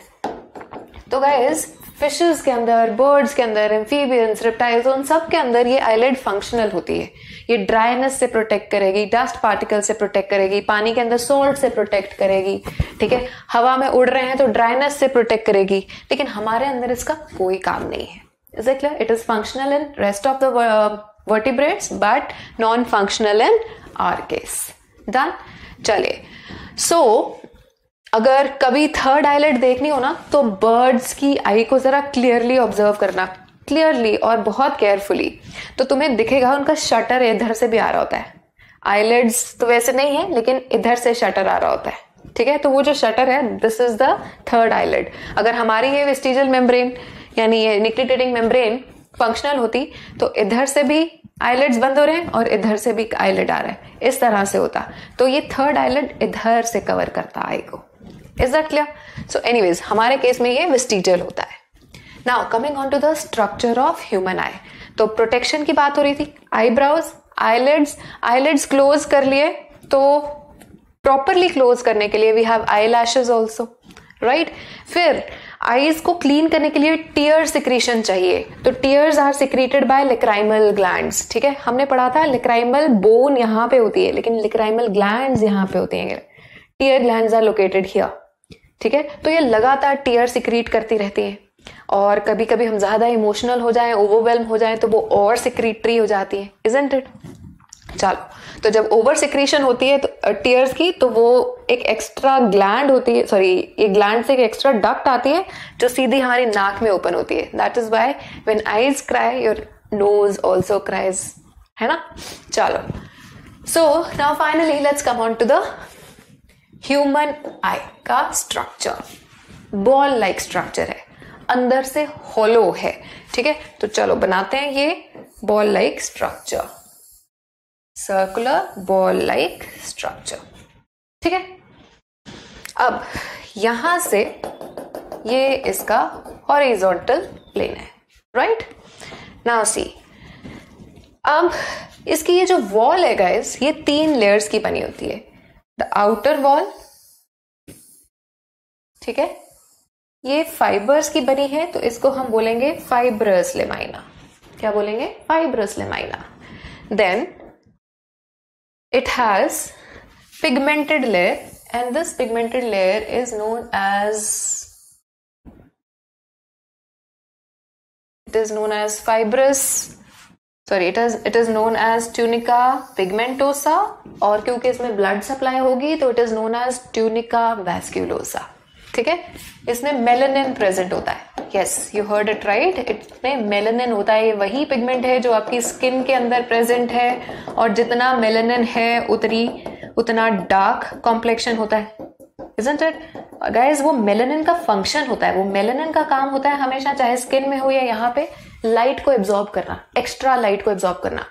तो गाइस, फिशेस के अंदर, बर्ड्स के अंदर, एम्फीबियंस, रेप्टाइल्स, उन सब के अंदर ये आईलिड फंक्शनल होती है। ये ड्राइनेस से प्रोटेक्ट करेगी, डस्ट पार्टिकल से प्रोटेक्ट करेगी, पानी के अंदर सॉल्ट से प्रोटेक्ट करेगी, ठीक है। हवा में उड़ रहे हैं तो ड्राइनेस से प्रोटेक्ट करेगी, लेकिन हमारे अंदर इसका कोई काम नहीं है। Is it clear? It is functional in rest of the vertebrates but non functional in our case. Done, चलिए। सो अगर कभी थर्ड आईलिड देखनी हो ना, तो बर्ड्स की आई को जरा क्लियरली ऑब्जर्व करना, क्लियरली और बहुत केयरफुली। तो तुम्हें दिखेगा उनका शटर इधर से भी आ रहा होता है। आईलिड्स तो वैसे नहीं है, लेकिन इधर से शटर आ रहा होता है, ठीक है। तो वो जो शटर है, this is the third eyelid. अगर हमारी ये वेस्टिजियल मेम्ब्रेन यानी ये निक्टिटेटिंग मेम्ब्रेन फंक्शनल होती, तो इधर से भी आईलिड्स बंद हो रहे हैं और इधर से भी आईलिड आ रहा है, इस तरह से होता। तो ये थर्ड आईलिड इधर से कवर करता आई को। Is that clear? So anyways, हमारे केस में ये वेस्टिजियल होता है। Now coming on to the structure of human eye. तो प्रोटेक्शन की बात हो रही थी, आईब्राउज, आईलिड्स क्लोज कर लिए। तो प्रॉपरली क्लोज करने के लिए we have eye lashes also, right. फिर आईज को क्लीन करने के लिए टीयर सिक्रीशन चाहिए। तो tears are secreted by lacrimal glands, ठीक है। हमने पढ़ा था लेक्राइमल बोन यहाँ पे होती है, लेकिन लेक्राइमल ग्लैंड्स यहाँ पे होती हैं। Tear glands are located here, ठीक है। तो ये लगातार टीयर सिक्रीट करती रहती है। और कभी कभी हम ज्यादा इमोशनल हो जाएं, ओवरवेल्म हो जाएं, तो वो और सिक्रीटरी हो जाती है, इजंट इट? चलो, तो जब ओवर सिक्रीशन होती है तो टीयर्स की, तो वो एक एक्स्ट्रा ग्लैंड होती है, सॉरी, एक ग्लैंड से एक एक्स्ट्रा डक्ट आती है जो सीधी हमारी नाक में ओपन होती है. That is why when eyes cry your nose also cries, है ना? चलो, so now finally let's come on to the human eye का स्ट्रक्चर. बॉल लाइक स्ट्रक्चर है, अंदर से होलो है. ठीक है, तो चलो बनाते हैं ये ball like structure, circular ball like structure. ठीक है, अब यहां से ये इसका हॉरिजॉन्टल प्लेन है, राइट? नाउ सी, अब इसकी ये जो वॉल है गाइस, ये 3 लेयर्स की बनी होती है. द आउटर वॉल, ठीक है, ये फाइबर्स की बनी है, तो इसको हम बोलेंगे फाइब्रस लेमाइना. क्या बोलेंगे? Fibrous lamina. Then it has pigmented layer, and this pigmented layer is known as fibrous, sorry, it is known as tunica pigmentosa, और क्योंकि इसमें ब्लड सप्लाई होगी तो it is known as tunica vasculosa. ठीक है, इसमें मेलानिन प्रेजेंट होता है. Yes, you heard it right, इसमें मेलानिन होता है. ये वही पिगमेंट है जो आपकी स्किन के अंदर प्रेजेंट है, और जितना मेलानिन है उतना डार्क कॉम्प्लेक्शन होता है, इजंट इट गाइस? वो मेलानिन का फंक्शन होता है, वो मेलानिन का काम होता है हमेशा, चाहे स्किन में हो या यहाँ पे, लाइट को एब्जॉर्ब करना, एक्स्ट्रा लाइट को एब्जॉर्ब करना.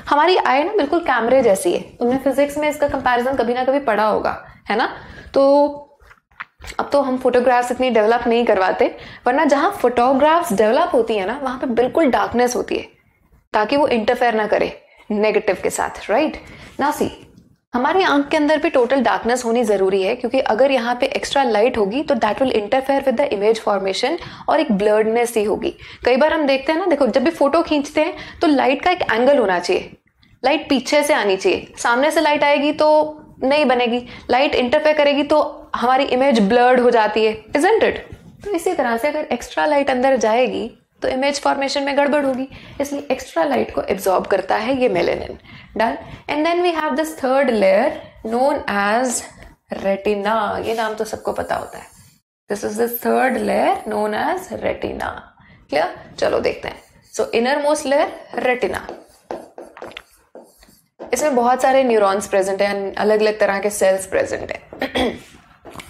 हमारी आई ना बिल्कुल कैमरे जैसी है. तुमने फिजिक्स में इसका कंपैरिजन कभी ना कभी पढ़ा होगा, है ना? तो अब तो हम फोटोग्राफ्स इतनी डेवलप नहीं करवाते, वरना जहां फोटोग्राफ्स डेवलप होती है ना, वहां पे बिल्कुल डार्कनेस होती है, ताकि वो इंटरफेयर ना करे नेगेटिव के साथ, राइट? ना सी, हमारी आंख के अंदर भी टोटल डार्कनेस होनी जरूरी है, क्योंकि अगर यहाँ पे एक्स्ट्रा लाइट होगी तो that will interfere with the image formation, और एक ब्लर्डनेस ही होगी. कई बार हम देखते हैं ना, देखो, जब भी फोटो खींचते हैं तो लाइट का एक एंगल होना चाहिए, लाइट पीछे से आनी चाहिए. सामने से लाइट आएगी तो नहीं बनेगी, लाइट इंटरफेयर करेगी तो हमारी इमेज ब्लर्ड हो जाती है, इजंट इट? तो इसी तरह से अगर एक्स्ट्रा लाइट अंदर जाएगी तो इमेज फॉर्मेशन में गड़बड़ होगी, इसलिए एक्स्ट्रा लाइट को एब्जॉर्ब करता है ये melanin. Done. And then we have this third layer known as retina. ये नाम तो सबको पता होता है. This is the third layer known as retina. Clear? चलो देखते हैं. So inner most layer retina, इसमें बहुत सारे न्यूरॉन्स प्रेजेंट है, अलग अलग तरह के सेल्स प्रेजेंट है.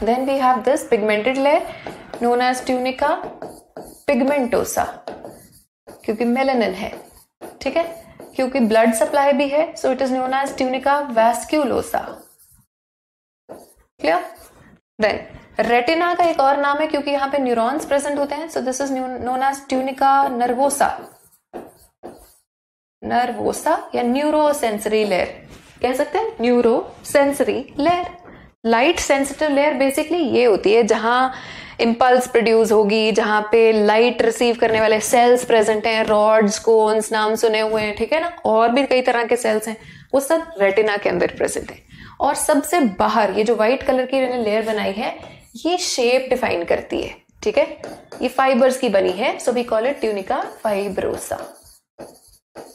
Then we have this pigmented layer known as tunica pigmentosa, क्योंकि मेलानिन है. ठीक है, क्योंकि ब्लड सप्लाई भी है, so it is known as tunica vasculosa. Clear? Then retina का एक और नाम है, क्योंकि यहाँ पे न्यूरॉन्स प्रेजेंट होते हैं, so this is known as tunica nervosa. Nervosa या न्यूरोसेंसरी लेयर कह सकते हैं, neurosensory layer. Light sensitive layer basically ये होती है जहां इंपल्स प्रोड्यूस होगी, जहां पे लाइट रिसीव करने वाले सेल्स प्रेजेंट हैं, रॉड्स, कोन्स नाम सुने हुए हैं, ठीक है ना, और भी कई तरह के सेल्स हैं, वो सब रेटिना के अंदर प्रेजेंट है. और सबसे बाहर ये जो व्हाइट कलर की लेयर बनाई है, ये शेप डिफाइन करती है. ठीक है, ये फाइबर्स की बनी है, so we call it tunica fibrosa.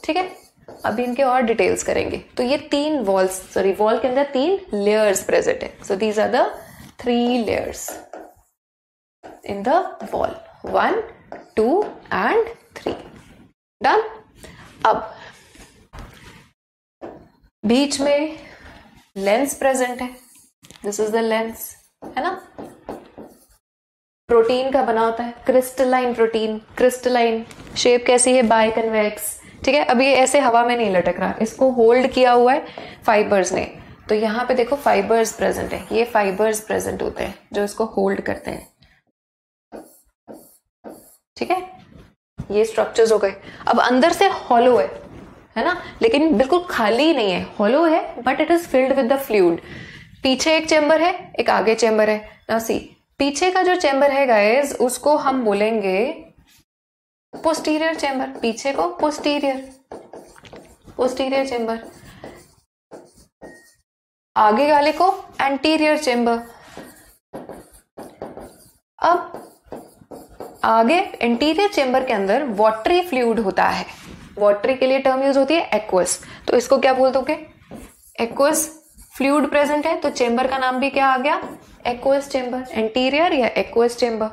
ठीक है, अभी इनके और डिटेल्स करेंगे. तो ये 3 वॉल के अंदर 3 लेयर्स प्रेजेंट है. So these are the 3 layers in the wall, 1, 2 and 3. Done. अब बीच में लेंस प्रेजेंट है. दिस इज द लेंस, है ना, प्रोटीन का बना होता है, क्रिस्टलाइन प्रोटीन. क्रिस्टलाइन शेप कैसी है? बाइकन्वेक्स. ठीक है, अब ये ऐसे हवा में नहीं लटक रहा, इसको होल्ड किया हुआ है फाइबर्स ने. तो यहाँ पे देखो फाइबर्स प्रेजेंट है, ये फाइबर्स प्रेजेंट होते हैं जो इसको होल्ड करते हैं. ठीक है, ये स्ट्रक्चर्स हो गए. अब अंदर से हॉलो है ना, लेकिन बिल्कुल खाली नहीं है, हॉलो है, but it is filled with the fluid. पीछे एक चेंबर है, एक आगे चेंबर है. नाउ सी, पीछे का जो चेंबर है गाइस, उसको हम बोलेंगे पोस्टीरियर चेंबर. पीछे को पोस्टीरियर चेंबर, आगे वाले को एंटीरियर चेंबर. अब आगे एंटीरियर चेंबर के अंदर वाटरी फ्लूइड होता है। वाटरी के लिए टर्म यूज होती है एक्वस, तो इसको क्या बोल दोगे? एक्वस फ्लूइड प्रेजेंट है तो चेंबर का नाम भी क्या आ गया? एक्वस चेंबर, एंटीरियर या एक्वस चेंबर।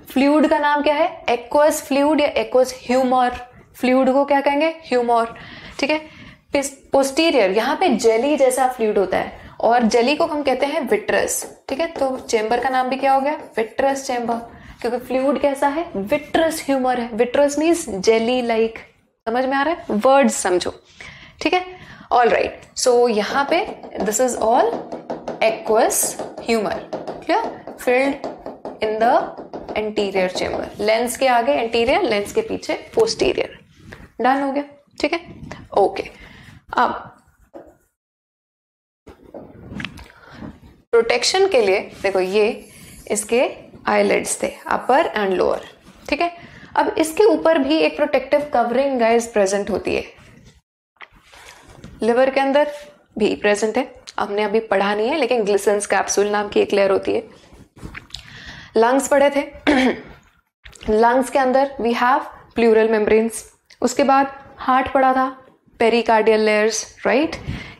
फ्लूइड का नाम क्या है? एक्वस फ्लूइड या एक्वस ह्यूमर। फ्लूइड को क्या कहेंगे? ह्यूमर, ठीक है। पोस्टीरियर, यहाँ पे जेली जैसा फ्लूइड होता है और जेली को हम कहते हैं विट्रस, ठीक है। तो चेंबर का नाम भी क्या हो गया? विट्रस चेंबर, क्योंकि फ्लूइड कैसा है? विट्रस ह्यूमर है। Vitreous means jelly like. समझ में आ रहा है? वर्ड्स समझो, ठीक है। ऑल राइट, सो यहाँ पे this is all aqueous humour, clear, filled in the anterior chamber. Lens के आगे एंटीरियर, लेंस के पीछे पोस्टीरियर। डन हो गया, ठीक है, ओके। अब प्रोटेक्शन के लिए देखो, ये इसके आईलिड्स थे, अपर एंड लोअर, ठीक है। अब इसके ऊपर भी एक प्रोटेक्टिव कवरिंग गाइस प्रेजेंट होती है। लिवर के अंदर भी प्रेजेंट है, हमने अभी पढ़ा नहीं है, लेकिन ग्लिसन्स कैप्सूल नाम की एक लेयर होती है। लंग्स पढ़े थे लंग्स के अंदर वी हैव प्लूरल मेम्ब्रेन्स। उसके बाद हार्ट पढ़ा था, pericardial layers, right.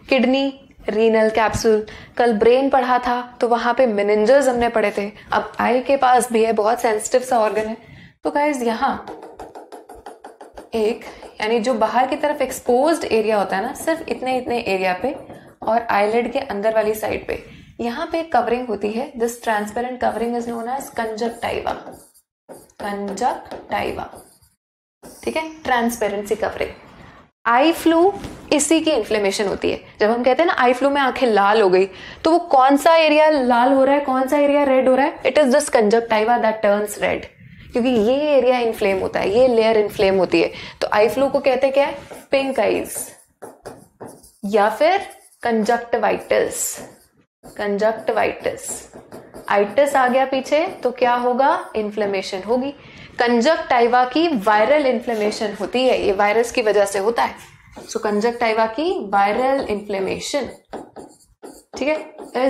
Kidney, renal capsule. कल ब्रेन पढ़ा था तो वहां पे मेनिंजेस हमने पढ़े थे। अब आई के पास भी है, बहुत सेंसिटिव सा ऑर्गन है। तो गाइस यहाँ एक, यानी जो बाहर की तरफ एक्सपोज्ड एरिया होता है ना, सिर्फ इतने इतने एरिया पे और आईलिड के अंदर वाली साइड पे यहाँ पे कवरिंग होती है। This transparent covering is known as conjunctiva. Conjunctiva, ठीक है, ट्रांसपेरेंसी कवरिंग। आई फ्लू, इसी की इन्फ्लेमेशन होती है। जब हम कहते हैं ना आई फ्लू में आंखें लाल हो गई, तो वो कौन सा एरिया लाल हो रहा है, कौन सा एरिया रेड हो रहा है? It is this conjunctiva that turns red, क्योंकि ये एरिया इन्फ्लेम होता है, ये लेयर इन्फ्लेम होती है। तो आई फ्लू को कहते हैं क्या है? पिंक आईज या फिर कंजक्टिवाइटिस। कंजक्टिवाइटिस, आइटिस आ गया पीछे तो क्या होगा? इन्फ्लेमेशन होगी। कंजक्टाइवा की वायरल इन्फ्लेमेशन होती है, ये वायरस की वजह से होता है। सो कंजक्टाइवा की वायरल इन्फ्लेमेशन, ठीक है।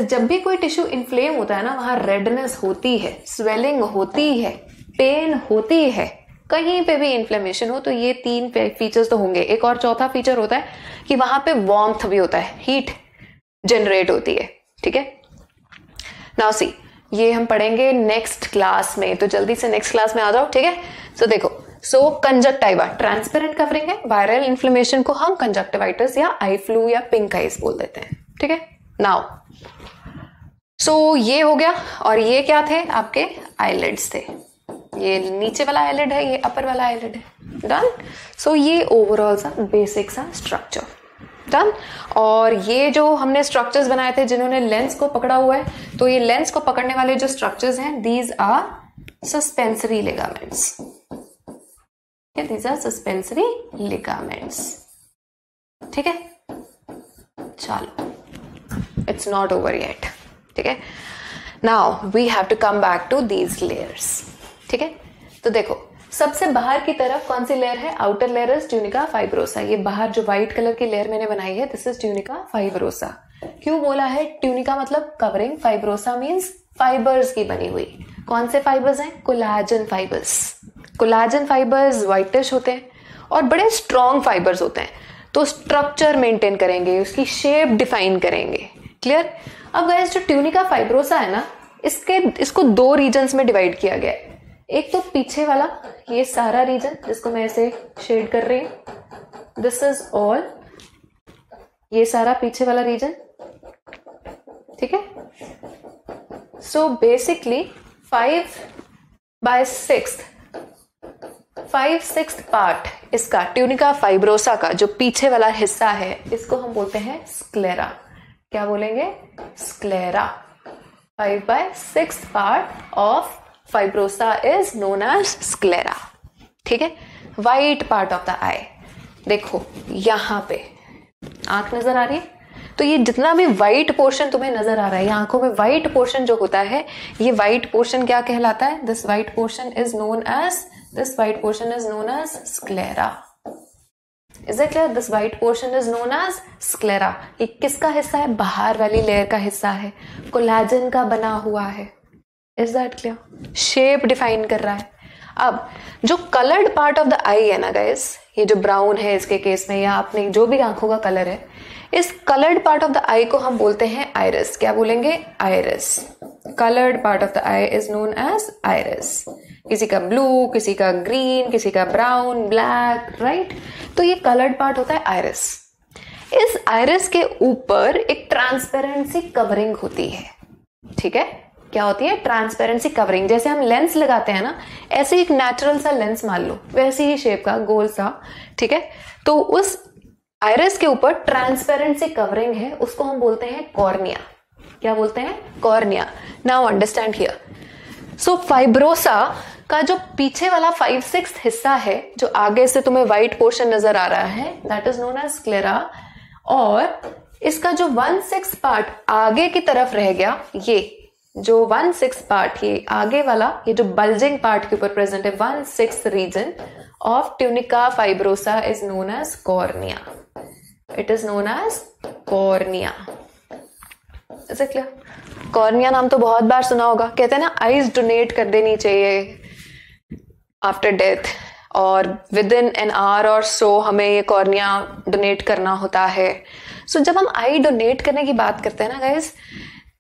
जब भी कोई टिश्यू इन्फ्लेम होता है ना, वहां रेडनेस होती है, स्वेलिंग होती है, पेन होती है। कहीं पे भी इन्फ्लेमेशन हो तो ये तीन फीचर्स तो होंगे। एक और चौथा फीचर होता है कि वहां पे वार्मथ भी होता है, हीट जनरेट होती है, ठीक है। नाउ सी, ये हम पढ़ेंगे नेक्स्ट क्लास में, तो जल्दी से नेक्स्ट क्लास में आ जाओ, ठीक है। सो देखो, सो कंजक्टाइवा ट्रांसपेरेंट कवरिंग है। वायरल इन्फ्लेमेशन को हम कंजक्टिवाइटिस या आई फ्लू या पिंक आइज बोल देते हैं, ठीक है। नाउ सो ये हो गया, और ये क्या थे? आपके आईलिड्स थे। ये नीचे वाला आईलिड है, ये अपर वाला आईलिड है। डन। सो ये ओवरऑल सा बेसिक सा स्ट्रक्चर डन। और ये जो हमने स्ट्रक्चर्स बनाए थे जिन्होंने लेंस को पकड़ा हुआ है, तो ये लेंस को पकड़ने वाले जो स्ट्रक्चर्स हैं, these are suspensory ligaments. These are suspensory ligaments, ठीक है। चलो, इट्स नॉट ओवर येट, ठीक है। Now we have to come back to these layers, ठीक है। तो देखो, सबसे बाहर की तरफ कौन सी लेयर है? Outer layer is tunica fibrosa. ये बाहर जो व्हाइट कलर की लेयर मैंने बनाई है, दिस इज ट्यूनिका फाइब्रोसा। क्यों बोला है ट्यूनिका मतलब कवरिंग? फाइब्रोसा मींस फाइबर्स की बनी हुई। कौन से फाइबर्स हैं? Collagen fibres. Collagen fibres whitish होते हैं और बड़े स्ट्रॉन्ग फाइबर्स होते हैं, तो स्ट्रक्चर मेंटेन करेंगे, उसकी शेप डिफाइन करेंगे। क्लियर? अब गाइस, जो ट्यूनिका फाइब्रोसा है ना, इसको दो रीजन्स में डिवाइड किया गया है। एक तो पीछे वाला ये सारा रीजन, जिसको मैं ऐसे शेड कर रही हूं, दिस इज ऑल, ये सारा पीछे वाला रीजन, ठीक है। सो बेसिकली 5/6 पार्ट इसका ट्यूनिका फाइब्रोसा का जो पीछे वाला हिस्सा है, इसको हम बोलते हैं स्क्लेरा। क्या बोलेंगे? Sclera. 5/6 part of fibrosa is known as sclera, ठीक है। White part of the eye, देखो यहां पे आंख नजर आ रही है, तो ये जितना भी व्हाइट पोर्शन तुम्हें नजर आ रहा है, आंखों में व्हाइट पोर्शन जो होता है, ये व्हाइट पोर्शन क्या कहलाता है? This white portion is known as sclera. Is it clear? This white portion is known as sclera. ये किसका हिस्सा है? बाहर वाली लेयर का हिस्सा है, कोलाजन का बना हुआ है। Is that clear? Shape define कर रहा है। अब जो coloured part of the eye है ना गाइस, ये जो ब्राउन है इसके केस में, या आपने जो भी आंखों का कलर है, इस coloured part of the eye को हम बोलते हैं आइरिस। क्या बोलेंगे? Iris. Coloured part of the eye is known as iris. किसी का ब्लू, किसी का ग्रीन, किसी का ब्राउन, ब्लैक, राइट? तो ये कलर्ड पार्ट होता है आइरिस। इस आइरिस के ऊपर एक ट्रांसपेरेंसी कवरिंग होती है, ठीक है? क्या होती है? Transparency covering. जैसे हम लेंस लगाते हैं ना, ऐसे एक नेचुरल सा लेंस मान लो, वैसी ही शेप का गोल सा, ठीक है? तो उस आइरिस के ऊपर ट्रांसपेरेंसी कवरिंग है, उसको हम बोलते हैं कॉर्निया। क्या बोलते हैं? Cornea. Now understand here. So fibrosa का जो पीछे वाला 5/6 हिस्सा है, जो आगे से तुम्हें व्हाइट पोर्शन नजर आ रहा है, that is known as sclera. और इसका जो 1/6 पार्ट आगे की तरफ रह गया, ये जो 1/6 पार्ट, ये आगे वाला, ये जो बल्जिंग पार्ट के ऊपर प्रेजेंट है, 1/6 region of tunica fibrosa is known as cornea. It is known as cornea. Is it clear? Cornea नाम तो बहुत बार सुना होगा। कहते हैं ना, आईज डोनेट कर देनी चाहिए आफ्टर डेथ, और विद इन एन आवर और सो हमें ये कॉर्निया डोनेट करना होता है। सो जब हम आई डोनेट करने की बात करते हैं ना गाइस,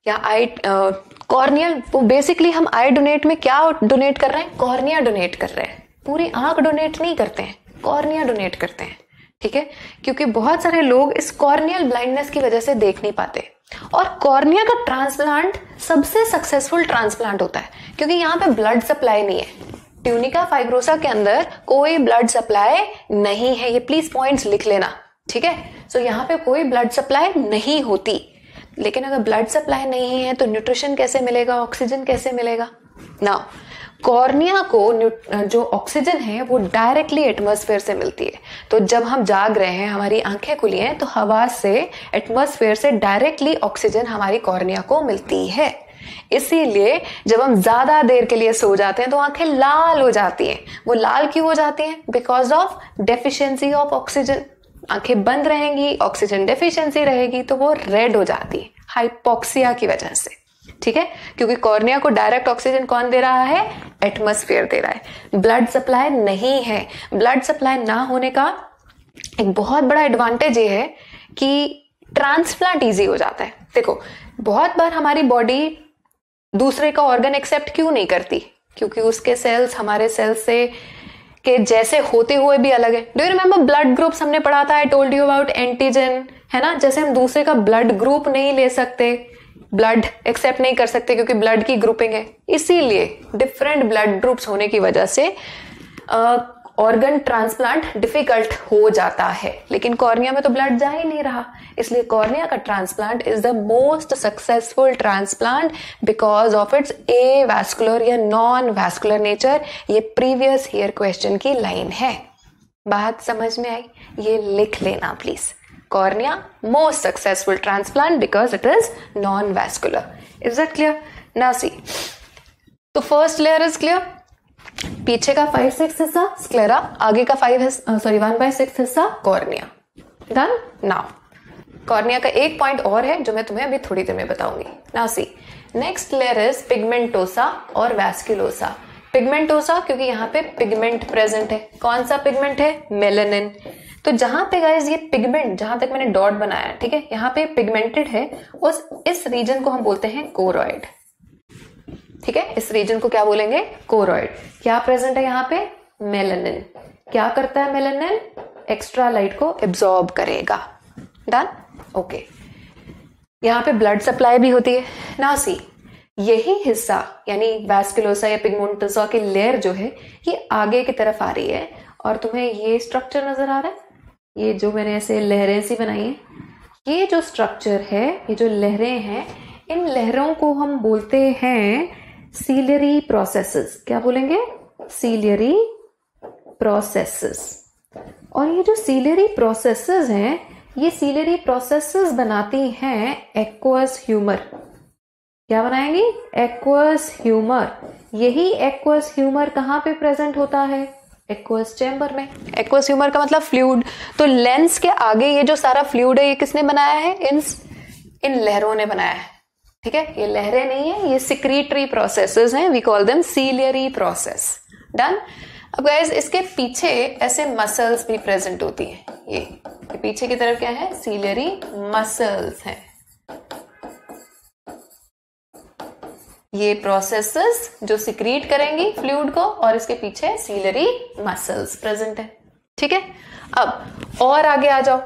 या आई कॉर्नियल, वो बेसिकली हम आई डोनेट में क्या डोनेट कर रहे हैं? कॉर्निया डोनेट कर रहे हैं। पूरी आंख डोनेट नहीं करते हैं, कॉर्निया डोनेट करते हैं, ठीक है? क्योंकि बहुत सारे लोग इस कॉर्नियल ब्लाइंडनेस की वजह से देख नहीं पाते। और कॉर्निया का ट्रांसप्लांट सबसे सक्सेसफुल ट्रांसप्लांट होता है, क्योंकि यहाँ पे ब्लड सप्लाई नहीं है। ट्यूनिका फाइब्रोसा के अंदर कोई ब्लड सप्लाई नहीं है, ये प्लीज पॉइंट्स लिख लेना, ठीक है? सो यहाँ पे कोई ब्लड सप्लाई नहीं होती। लेकिन अगर ब्लड सप्लाई नहीं है तो न्यूट्रिशन कैसे मिलेगा, ऑक्सीजन कैसे मिलेगा? नाउ कॉर्निया को जो ऑक्सीजन है वो डायरेक्टली एटमॉस्फेयर से मिलती है। तो जब हम जाग रहे हैं, हमारी आंखें खुली हैं, तो हवा से, एटमॉस्फेयर से डायरेक्टली ऑक्सीजन हमारी कॉर्निया को मिलती है। इसीलिए जब हम ज्यादा देर के लिए सो जाते हैं तो आंखें लाल हो जाती हैं। वो लाल क्यों हो जाती हैं? Because of deficiency of oxygen. आंखें बंद रहेंगी, ऑक्सीजन डेफिशिएंसी रहेगी, तो वो रेड हो जाती है, हाइपोक्सिया की वजह से, ठीक है? क्योंकि कॉर्निया को डायरेक्ट ऑक्सीजन कौन दे रहा है? एटमॉस्फेयर दे रहा है। ब्लड सप्लाई नहीं है। ब्लड सप्लाई ना होने का एक बहुत बड़ा एडवांटेज ये है कि ट्रांसप्लांट इजी हो जाता है। देखो, बहुत बार हमारी बॉडी दूसरे का ऑर्गन एक्सेप्ट क्यों नहीं करती? क्योंकि उसके सेल्स हमारे सेल्स से के जैसे होते हुए भी अलग है। Do you remember blood groups हमने पढ़ा था? I told you about antigen, है ना? जैसे हम दूसरे का ब्लड ग्रुप नहीं ले सकते, ब्लड एक्सेप्ट नहीं कर सकते, क्योंकि ब्लड की ग्रुपिंग है। इसीलिए डिफरेंट ब्लड ग्रुप्स होने की वजह से ऑर्गन ट्रांसप्लांट डिफिकल्ट हो जाता है। लेकिन कॉर्निया में तो ब्लड जा ही नहीं रहा, इसलिए कॉर्निया का transplant is the most successful transplant because of it's a vascular या नॉन वैस्कुलर नेचर। ये प्रीवियस ईयर क्वेश्चन की लाइन है। बात समझ में आई? ये लिख लेना please. Cornea most successful transplant because it is non vascular. Is that clear? Now see, तो फर्स्ट लेयर इज क्लियर। पीछे का 5/6 हिस्सा स्क्लेरा, आगे का 1/6 हिस्सा कॉर्निया। डन? नाउ कॉर्निया का एक पॉइंट और है जो मैं तुम्हें अभी थोड़ी देर में बताऊंगी। Now see, next layer is pigmentosa और वैस्कुलोसा। पिगमेंटोसा क्योंकि यहाँ पे पिगमेंट प्रेजेंट है। कौन सा पिगमेंट है? मेलानिन। तो जहां पे गाइस ये पिगमेंट, जहां तक मैंने डॉट बनाया, ठीक है, यहाँ पे पिगमेंटेड है, इस रीजन को हम बोलते हैं कोरॉइड, ठीक है? इस रीजन को क्या बोलेंगे? कोरॉइड। क्या प्रेजेंट है यहाँ पे? मेलानिन। क्या करता है मेलानिन? एक्स्ट्रा लाइट को एब्जॉर्ब करेगा। डन? ओके। यहाँ पे ब्लड सप्लाई भी होती है। नाउ सी, यही हिस्सा यानी वैस्कुलोसा या पिगमेंटोसा की लेयर जो है ये आगे की तरफ आ रही है, और तुम्हें ये स्ट्रक्चर नजर आ रहा है, ये जो मैंने ऐसे लहरें सी बनाई है, ये जो स्ट्रक्चर है, ये जो लहरें हैं, इन लहरों को हम बोलते हैं सीलियरी प्रोसेसेस। क्या बोलेंगे? Ciliary processes. और ये जो सीलियरी प्रोसेसेस हैं, ये सीलियरी प्रोसेसेस बनाती हैं एक्वस ह्यूमर। क्या बनाएंगी? Aqueous humour. यही एक्वस ह्यूमर कहाँ पे प्रेजेंट होता है? एक्वस चैम्बर में। एक्वस ह्यूमर का मतलब फ्लूइड। तो लेंस के आगे ये जो सारा फ्लूइड है, ये किसने बनाया है? इन लहरों ने बनाया है, ठीक है? ये लहरें नहीं है, ये सिक्रीटरी प्रोसेसेस हैं, we call them ciliary process. Done. अब गाइस इसके पीछे ऐसे मसल्स भी प्रेजेंट होती हैं। ये पीछे की तरफ क्या है, सीलियरी मसल्स हैं। ये प्रोसेसेस जो सिक्रीट करेंगी फ्लूइड को, और इसके पीछे सीलियरी मसल्स प्रेजेंट है। ठीक है, अब और आगे आ जाओ।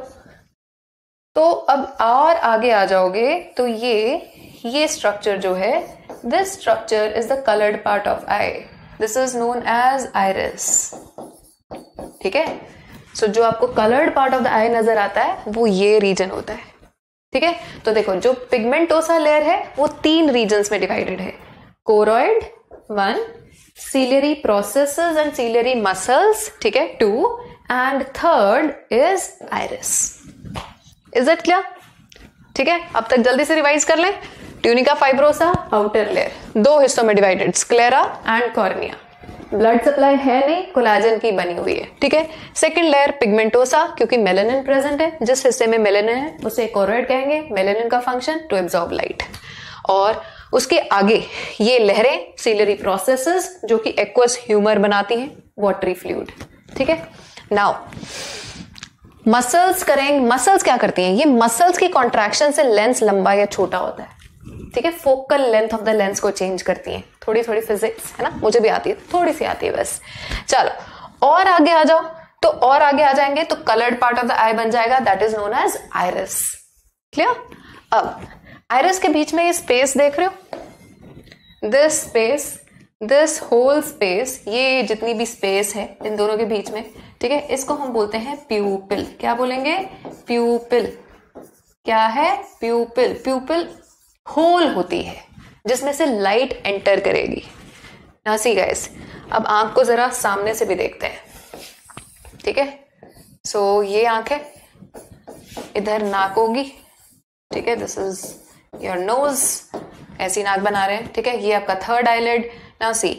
तो अब और आगे आ जाओगे तो ये स्ट्रक्चर जो है, this structure is the coloured part of eye, this is known as iris. ठीक है, सो जो आपको coloured part of the eye नजर आता है वो ये रीजन होता है। ठीक है, तो देखो जो पिगमेंटोसा लेयर है वो 3 रीजन्स में डिवाइडेड है, choroid 1, ciliary processes and ciliary muscles, ठीक है 2, and third is iris. Is it clear? ठीक है, अब तक जल्दी से रिवाइज कर लें। ट्यूनिका फाइब्रोसा आउटर लेयर 2 हिस्सों में divided, sclera and cornea. Blood supply है नहीं, कोलाजन की बनी हुई है। ठीक है, सेकंड लेयर पिगमेंटोसा, क्योंकि मेलानिन प्रेजेंट है, जिस हिस्से में मेलानिन है उसे कोरोइड कहेंगे। मेलानिन का फंक्शन टू एब्जॉर्ब लाइट। और उसके आगे ये लहरें सीलियरी प्रोसेसेस जो कि एक्वस ह्यूमर बनाती हैं, वाटरी फ्लूइड। ठीक है, नाउ मसल्स करेंगे। मसल्स क्या करती हैं, ये मसल्स की कॉन्ट्रैक्शन से लेंस लंबा या छोटा होता है। ठीक है, focal length of the lens को चेंज करती हैं। थोड़ी थोड़ी फिजिक्स है ना, मुझे भी आती है, थोड़ी सी आती है बस। चलो और आगे आ जाओ, तो और आगे आ जाएंगे तो coloured part of the eye बन जाएगा, that is known as iris. Clear? अब आइरिस के बीच में ये स्पेस देख रहे हो, this space, this whole space, ये जितनी भी स्पेस है इन दोनों के बीच में, ठीक है, इसको हम बोलते हैं प्यूपिल। क्या बोलेंगे? प्यूपिल। क्या है? प्यूपिल। प्यूपिल होल होती है जिसमें से लाइट एंटर करेगी। ना सी गाइस, अब आंख को जरा सामने से भी देखते हैं। ठीक है, सो ये आंख है, इधर नाक होगी। ठीक है, दिस इज योर नोज, ऐसी नाक बना रहे हैं। ठीक है, ये आपका थर्ड आईलिड। नाउ सी,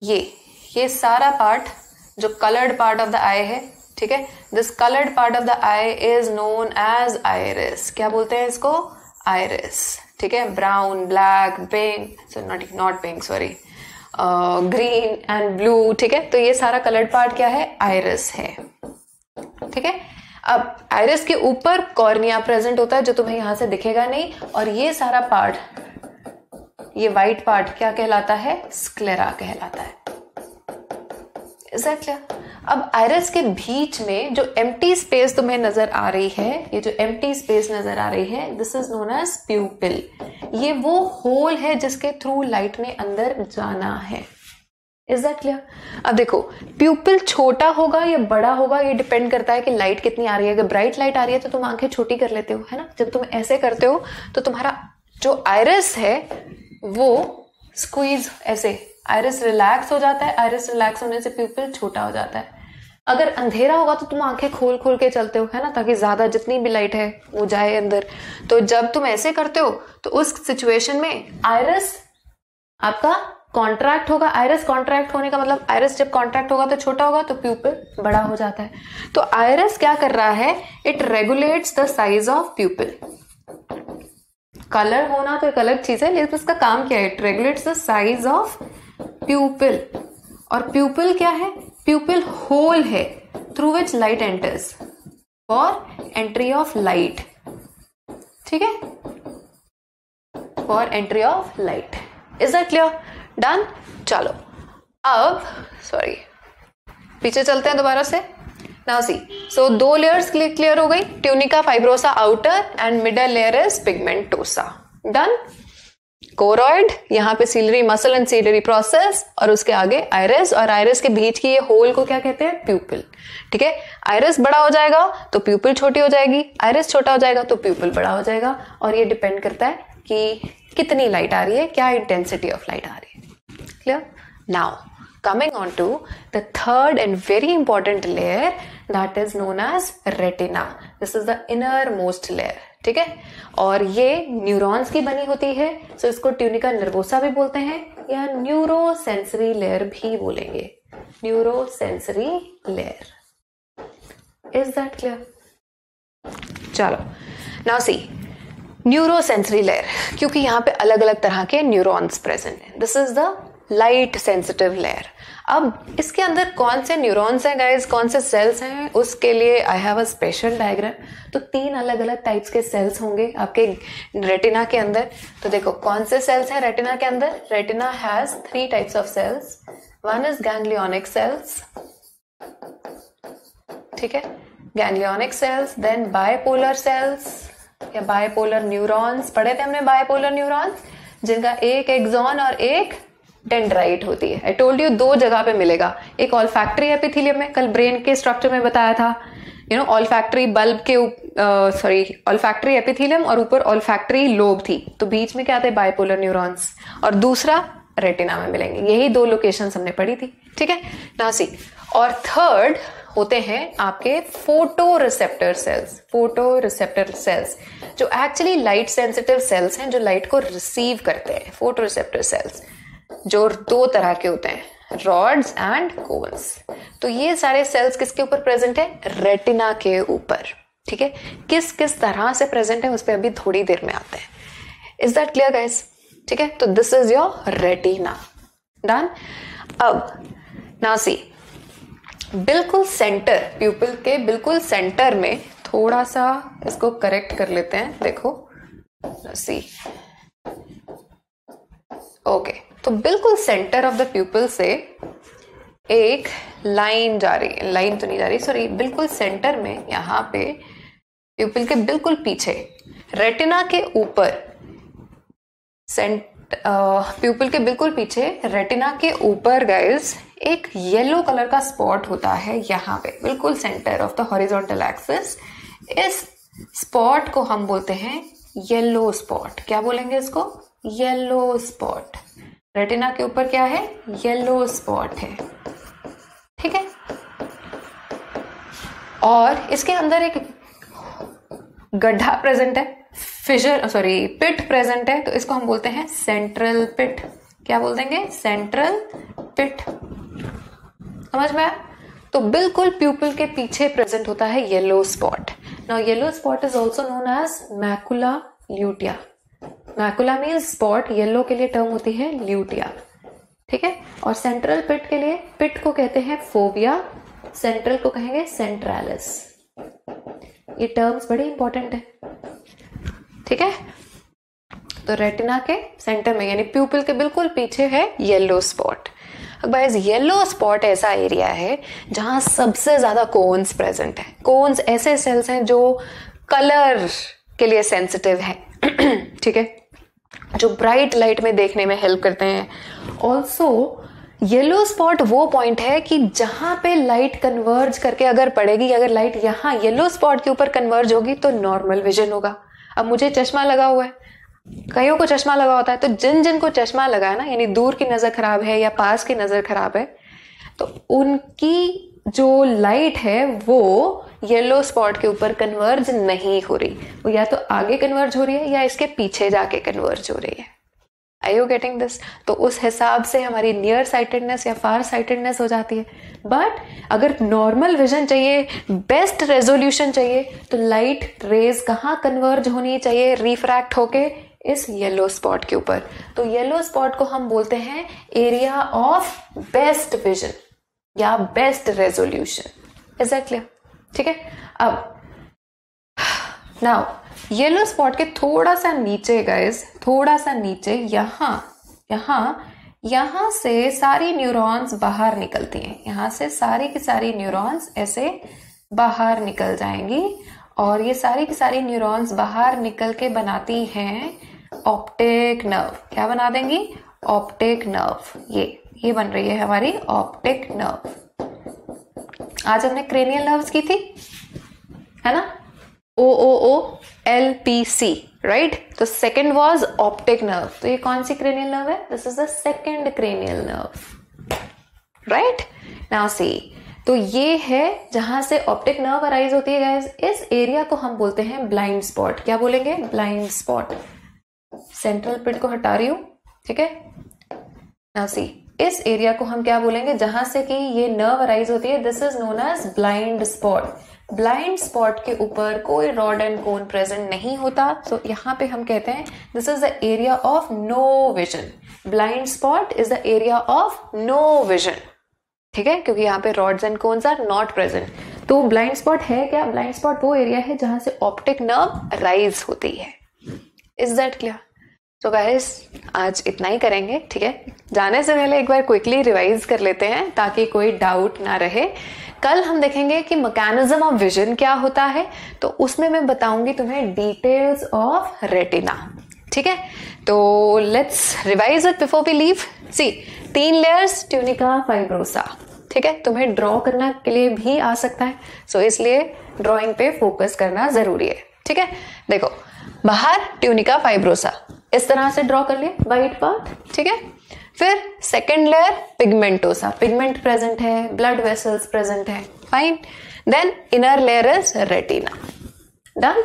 ये सारा पार्ट जो coloured part of the eye है, ठीक है, this coloured part of the eye is known as iris. क्या बोलते हैं इसको? आइरिस। ठीक है, brown, black, pink, not pink, sorry, green and blue. ठीक है, तो ये सारा कलर्ड पार्ट क्या है? आइरिस है। ठीक है, अब आइरिस के ऊपर कॉर्निया प्रेजेंट होता है जो तुम्हें यहां से दिखेगा नहीं, और ये सारा पार्ट, ये व्हाइट पार्ट क्या कहलाता है? स्क्लेरा कहलाता है। Is that clear? अब आइरिस के बीच में जो एम्प्टी स्पेस तुम्हें नजर आ रही है, ये जो एम्प्टी स्पेस नजर आ रही है, this is known as pupil. ये वो होल है जिसके थ्रू लाइट ने अंदर जाना है। Is that clear? अब देखो, प्यूपिल छोटा होगा या बड़ा होगा ये डिपेंड करता है कि लाइट कितनी आ रही है। अगर ब्राइट लाइट आ रही है तो तुम आंखें छोटी कर लेते हो, है ना। जब तुम ऐसे करते हो तो तुम्हारा जो आइरिस है वो स्क्वीज, ऐसे आइरिस रिलैक्स हो जाता है। आइरिस रिलैक्स होने से प्यूपिल छोटा हो जाता है। अगर अंधेरा होगा तो तुम आंखें खोल खोल के चलते हो, है ना, ताकि ज्यादा जितनी भी लाइट है वो जाए अंदर। तो जब तुम ऐसे करते हो तो उस सिचुएशन में आइरिस आपका कॉन्ट्रैक्ट होगा। आइरिस कॉन्ट्रैक्ट होने का मतलब, आइरिस जब कॉन्ट्रैक्ट होगा तो छोटा होगा तो प्यूपिल बड़ा हो जाता है। तो आइरिस क्या कर रहा है? It regulates the size of प्यूपिल। Colour होना तो एक अलग चीज है, लेकिन इसका काम क्या है? It regulates the size of pupil. और प्यूपिल क्या है? प्यूपिल होल है through which light enters for entry of light. ठीक है, for entry of light. Is that clear? Done. चलो अब सॉरी पीछे चलते हैं दोबारा से। Now see, so 2 layers clear हो गई, tunica fibrosa outer and middle layer is pigmentosa. Done. Choroid, यहाँ पे ciliary muscle and ciliary process, और उसके आगे आइरिस, और आइरिस के बीच की ये होल को क्या कहते हैं? प्यूपिल। ठीक है, आइरिस बड़ा हो जाएगा तो प्यूपिल छोटी हो जाएगी, आइरिस छोटा हो जाएगा तो प्यूपिल बड़ा हो जाएगा। और ये डिपेंड करता है कि कितनी लाइट आ रही है, क्या इंटेंसिटी ऑफ लाइट आ रही है। Clear? Now coming on to the third and very important layer, that is known as retina. This is the innermost layer. ठीक है, और ये न्यूरॉन्स की बनी होती है, सो इसको ट्यूनिका नर्वोसा भी बोलते हैं या न्यूरोसेंसरी लेयर भी बोलेंगे। Neurosensory layer. Is that clear? चलो नाउ सी, न्यूरोसेंसरी लेयर, क्योंकि यहाँ पे अलग अलग तरह के न्यूरॉन्स प्रेजेंट हैं। This is the light sensitive layer. अब इसके अंदर कौन से न्यूरॉन्स हैं गाइस, कौन से सेल्स हैं, उसके लिए I have a special diagram. तो 3 अलग अलग टाइप्स के सेल्स होंगे आपके रेटिना के अंदर। तो देखो कौन से सेल्स हैं रेटिना के अंदर। Retina has 3 types of cells. One is ganglionic cells, ठीक है, ganglionic cells, then bipolar cells या बायपोलर न्यूरॉन्स। पढ़े थे हमने बायपोलर न्यूरॉन्स, जिनका एक एक्सॉन और एक डेंड्राइट होती है। आई टोल्ड यू 2 जगह पे मिलेगा, एक ऑल्फैक्टरी एपिथेलियम में, कल ब्रेन के स्ट्रक्चर में बताया था, यू नो ऑल्फैक्टरी बल्ब के ऑल्फैक्टरी एपिथेलियम और ऊपर ऑल्फैक्टरी लोब थी, तो बीच में क्या थे, बायपोलर न्यूरॉन्स, और दूसरा रेटिना में मिलेंगे। यही 2 लोकेशंस हमने पढ़ी थी, ठीक है ना सी। और थर्ड होते हैं आपके photo receptor cells. Photo receptor cells जो एक्चुअली लाइट सेंसिटिव सेल्स हैं, जो लाइट को रिसीव करते हैं। फोटो रिसेप्टर सेल्स जो 2 तरह के होते हैं, रॉड्स एंड कोन्स। तो ये सारे सेल्स किसके ऊपर प्रेजेंट है, रेटिना के ऊपर, ठीक है। किस किस तरह से प्रेजेंट है उस पर अभी थोड़ी देर में आते हैं। इज दैट क्लियर गाइस, ठीक है। तो this is your retina, done. अब नाउ सी, बिल्कुल सेंटर, प्यूपिल के बिल्कुल सेंटर में, थोड़ा सा इसको करेक्ट कर लेते हैं, देखो सी, ओके। तो बिल्कुल सेंटर ऑफ द प्यूपिल से एक लाइन जा रही है, लाइन तो नहीं जा रही, सॉरी, बिल्कुल सेंटर में, यहां पे प्यूपिल के बिल्कुल पीछे, रेटिना के ऊपर, प्यूपिल के बिल्कुल पीछे रेटिना के ऊपर गाइस एक येलो कलर का स्पॉट होता है, यहां पे बिल्कुल centre of the horizontal axis. इस स्पॉट को हम बोलते हैं येलो स्पॉट। क्या बोलेंगे इसको, येलो स्पॉट। रेटिना के ऊपर क्या है, येलो स्पॉट है, ठीक है। और इसके अंदर एक गड्ढा प्रेजेंट है, फिशर, सॉरी, पिट प्रेजेंट है, तो इसको हम बोलते हैं सेंट्रल पिट। क्या बोल देंगे, सेंट्रल पिट। समझ में आया। तो बिल्कुल प्यूपिल के पीछे प्रेजेंट होता है yellow spot. Now yellow spot is also known as macula lutea. Macula means spot, yellow के लिए टर्म होती है ल्यूटिया, ठीक है। और सेंट्रल पिट के लिए, पिट को कहते हैं फोविया, सेंट्रल को कहेंगे सेंट्रालिस। ये टर्म्स बड़े इंपॉर्टेंट है, ठीक है। तो रेटिना के सेंटर में यानी प्यूपिल के बिल्कुल पीछे है येलो स्पॉट। अब गाइस येलो स्पॉट ऐसा एरिया है जहां सबसे ज्यादा कोन्स प्रेजेंट है। कोन्स ऐसे सेल्स हैं जो कलर के लिए सेंसिटिव है, ठीक है, जो ब्राइट लाइट में देखने में हेल्प करते हैं। ऑल्सो येलो स्पॉट वो पॉइंट है कि जहां पे लाइट कन्वर्ज करके अगर पड़ेगी, अगर लाइट यहां येलो स्पॉट के ऊपर कन्वर्ज होगी तो नॉर्मल विजन होगा। अब मुझे चश्मा लगा हुआ है, कईयों को चश्मा लगा होता है, तो जिन जिन को चश्मा लगा है ना, यानी दूर की नजर खराब है या पास की नजर खराब है, तो उनकी जो लाइट है वो येलो स्पॉट के ऊपर कन्वर्ज नहीं हो रही, वो या तो आगे कन्वर्ज हो रही है या इसके पीछे जाके कन्वर्ज हो रही है। Are you getting this? तो उस हिसाब से हमारी नियर साइटेडनेस या फार साइटेडनेस हो जाती है। बट अगर नॉर्मल विजन चाहिए, बेस्ट रेजोल्यूशन चाहिए, तो लाइट रेज कहाँ कन्वर्ज होनी चाहिए, रिफ्रैक्ट होके इस येलो स्पॉट के ऊपर। तो येलो स्पॉट को हम बोलते हैं एरिया ऑफ बेस्ट विजन या best resolution. Is that clear, ठीक है। अब नाउ येलो स्पॉट के थोड़ा सा नीचे गाइस, थोड़ा सा नीचे, यहां से सारी न्यूरॉन्स बाहर निकलती हैं। यहां से सारी की सारी न्यूरॉन्स ऐसे बाहर निकल जाएंगी और ये सारी की सारी न्यूरॉन्स बाहर निकल के बनाती हैं ऑप्टिक नर्व। क्या बना देंगी, ऑप्टिक नर्व। ये बन रही है हमारी ऑप्टिक नर्व। आज हमने क्रेनियल नर्व्स की थी, है ना, OOOLPC, राइट। तो सेकंड वाज ऑप्टिक नर्व। तो ये कौन सी क्रेनियल नर्व है, this is the second cranial nerve, right. Now see, तो ये है जहां से ऑप्टिक नर्व अराइज होती है गाइस। इस एरिया को हम बोलते हैं ब्लाइंड स्पॉट। क्या बोलेंगे, ब्लाइंड स्पॉट। सेंट्रल पिट को हटा रही हूं, ठीक है। नाउ सी, इस एरिया को हम क्या बोलेंगे, जहां से कि ये नर्व अराइज होती है, this is known as blind spot. Blind spot के ऊपर कोई रॉड एंड कोन प्रेजेंट नहीं होता, तो यहां पे हम कहते हैं this is the area of no vision. Blind spot is the area of no vision, ठीक है, क्योंकि यहाँ पे rods and cones are not present. तो ब्लाइंड स्पॉट है क्या? ब्लाइंड स्पॉट वो एरिया है जहां से ऑप्टिक नर्व राइज होती है। Is that clear? तो गाइस आज इतना ही करेंगे, ठीक है। जाने से पहले एक बार क्विकली रिवाइज कर लेते हैं ताकि कोई डाउट ना रहे। कल हम देखेंगे कि मैकेनिज्म ऑफ विजन क्या होता है, तो उसमें मैं बताऊंगी तुम्हें डिटेल्स ऑफ रेटिना, ठीक है। तो let's revise it before we leave. See 3 layers tunica fibrosa, ठीक है। तुम्हें ड्रॉ करना के लिए भी आ सकता है, सो इसलिए ड्रॉइंग पे फोकस करना जरूरी है, ठीक है। देखो बाहर ट्यूनिका फाइब्रोसा इस तरह से ड्रॉ कर लिए, वाइट पार्ट, ठीक है। फिर second layer pigmentosa, pigment present है, ब्लड वेसल्स प्रेजेंट है, fine. Then inner layer is retina, done.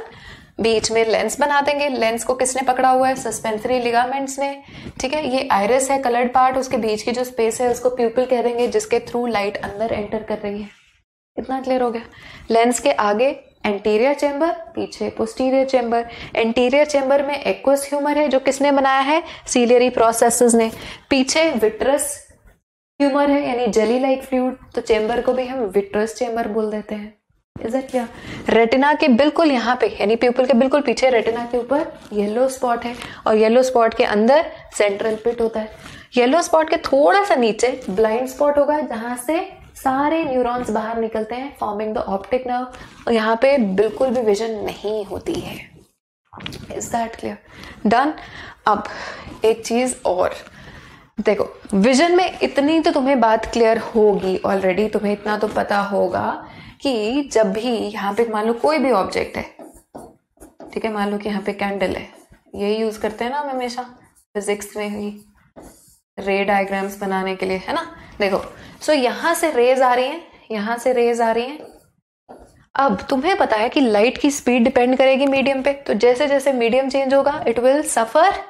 बीच में लेंस बना देंगे। लेंस को किसने पकड़ा हुआ है? सस्पेंसरी लिगामेंट्स ने, ठीक है। ये आइरिस है, कलर्ड पार्ट, उसके बीच की जो स्पेस है उसको प्यूपिल कह देंगे, जिसके थ्रू लाइट अंदर एंटर कर रही है। इतना क्लियर हो गया? लेंस के आगे एंटीरियर चेंबर, पीछे पोस्टीरियर चेंबर। एंटीरियर चेंबर में एक्वस ह्यूमर है जो किसने बनाया है? सीलियरी प्रोसेसेस ने। पीछे विट्रस ह्यूमर है यानी जेली लाइक फ्लूइड, तो चेंबर को भी हम विट्रस चेंबर बोल देते हैं। Is that clear? रेटिना के बिल्कुल यहाँ पे यानी प्यूपिल के बिल्कुल पीछे रेटिना के ऊपर येलो स्पॉट है, और येलो स्पॉट के अंदर सेंट्रल पिट होता है। येलो स्पॉट के थोड़ा सा नीचे ब्लाइंड स्पॉट होगा जहां से सारे न्यूरॉन्स बाहर निकलते हैं, फॉर्मिंग द ऑप्टिक नर्व, और यहाँ पे बिल्कुल भी विजन नहीं होती है। Is that clear? डन। अब एक चीज और देखो, विजन में इतनी तो तुम्हें बात क्लियर होगी ऑलरेडी, तुम्हें इतना तो पता होगा कि जब भी यहाँ पे मान लो कोई भी ऑब्जेक्ट है, ठीक है, मान लो कि यहाँ पे कैंडल है, यही यूज करते हैं ना हम हमेशा फिजिक्स में ही रे डायग्राम्स बनाने के लिए, है ना। देखो सो यहां से रेज आ रही हैं, यहां से रेज आ रही हैं। अब तुम्हें पता है कि लाइट की स्पीड डिपेंड करेगी मीडियम पे, तो जैसे जैसे मीडियम चेंज होगा it will suffer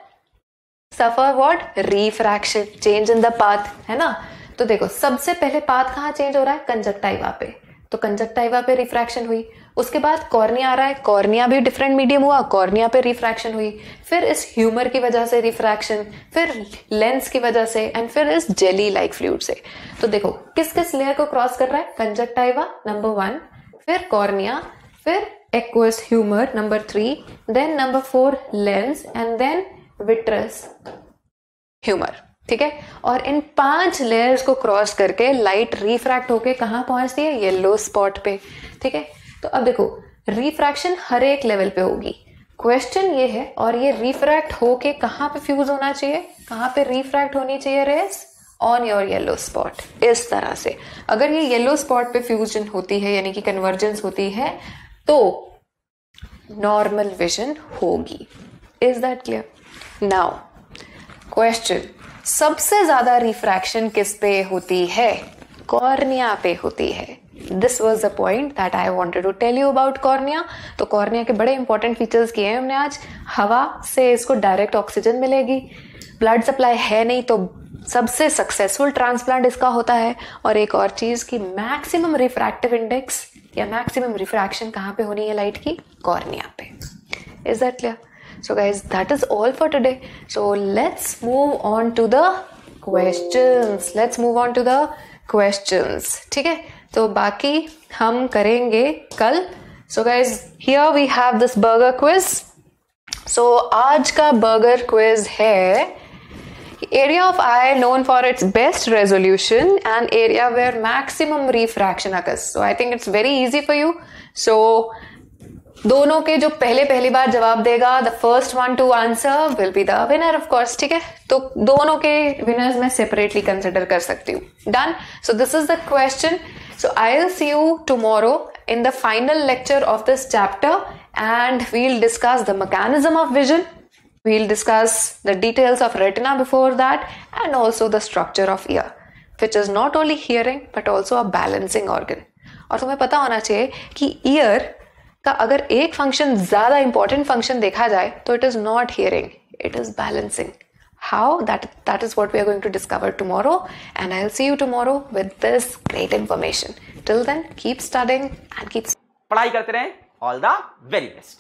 what? Refraction, change in the path, है ना। तो देखो सबसे पहले पाथ कहाँ चेंज हो रहा है? कंजक्टाइवा पे, तो कंजक्टाइवा पे रिफ्रैक्शन हुई। उसके बाद कॉर्निया आ रहा है, कॉर्निया भी डिफरेंट मीडियम हुआ, कॉर्निया पे रिफ्रैक्शन हुई। फिर इस ह्यूमर की वजह से रिफ्रैक्शन, फिर लेंस की वजह से, एंड फिर इस जेली लाइक फ्लूइड से। तो देखो किस किस लेयर को क्रॉस कर रहा है? कंजक्टाइवा नंबर 1, फिर कॉर्निया, फिर aqueous humour number 3, then number 4 lens, and then vitreous humour, ठीक है। और इन 5 लेयर्स को क्रॉस करके लाइट रिफ्रैक्ट होके कहां पहुंचती है? येलो स्पॉट पे, ठीक है। तो अब देखो रिफ्रैक्शन हर एक लेवल पे होगी। क्वेश्चन ये है, और ये रिफ्रैक्ट होके कहां पे फ्यूज होना चाहिए? कहां पे रिफ्रैक्ट होनी चाहिए rays? On your yellow spot, इस तरह से। अगर ये येलो स्पॉट पे फ्यूजन होती है यानी कि कन्वर्जेंस होती है तो नॉर्मल विजन होगी। Is that clear? Now question, सबसे ज्यादा रिफ्रैक्शन किस पे होती है? कॉर्निया पे होती है। This was the point that I wanted to tell you about cornea. तो कॉर्निया के बड़े इंपॉर्टेंट फीचर्स किए हैं हमने आज। हवा से इसको डायरेक्ट ऑक्सीजन मिलेगी, ब्लड सप्लाई है नहीं तो सबसे सक्सेसफुल ट्रांसप्लांट इसका होता है। और एक और चीज की मैक्सिमम रिफ्रैक्टिव इंडेक्स या मैक्सिमम रिफ्रैक्शन कहाँ पे होनी है लाइट की? कॉर्निया पे। Is that clear? So guys, that is all for today. So let's move on to the questions. ठीक है, तो बाकी हम करेंगे कल। So guys, here we have this burger quiz. So आज का burger quiz है area of eye known for its best resolution and area where maximum refraction occurs. So I think it's very easy for you. So दोनों के जो पहली बार जवाब देगा, the first one two answer will be the winner of course, ठीक है। तो दोनों के विनर्स मैं सेपरेटली कंसिडर कर सकती हूँ। Done. So this is the question. So I will see you tomorrow in the final lecture of this chapter, and we'll discuss the mechanism of vision. We'll discuss the details of retina before that, and also the structure of ear, which is not only hearing but also a balancing organ. और तुम्हें पता होना चाहिए कि ear का अगर एक फंक्शन ज्यादा इंपॉर्टेंट फंक्शन देखा जाए तो it is not hearing, it is balancing. How? That is what we are going to discover tomorrow, and I'll see you tomorrow with this great information. Till then, keep studying and keep पढ़ाई करते रहें. All the very best.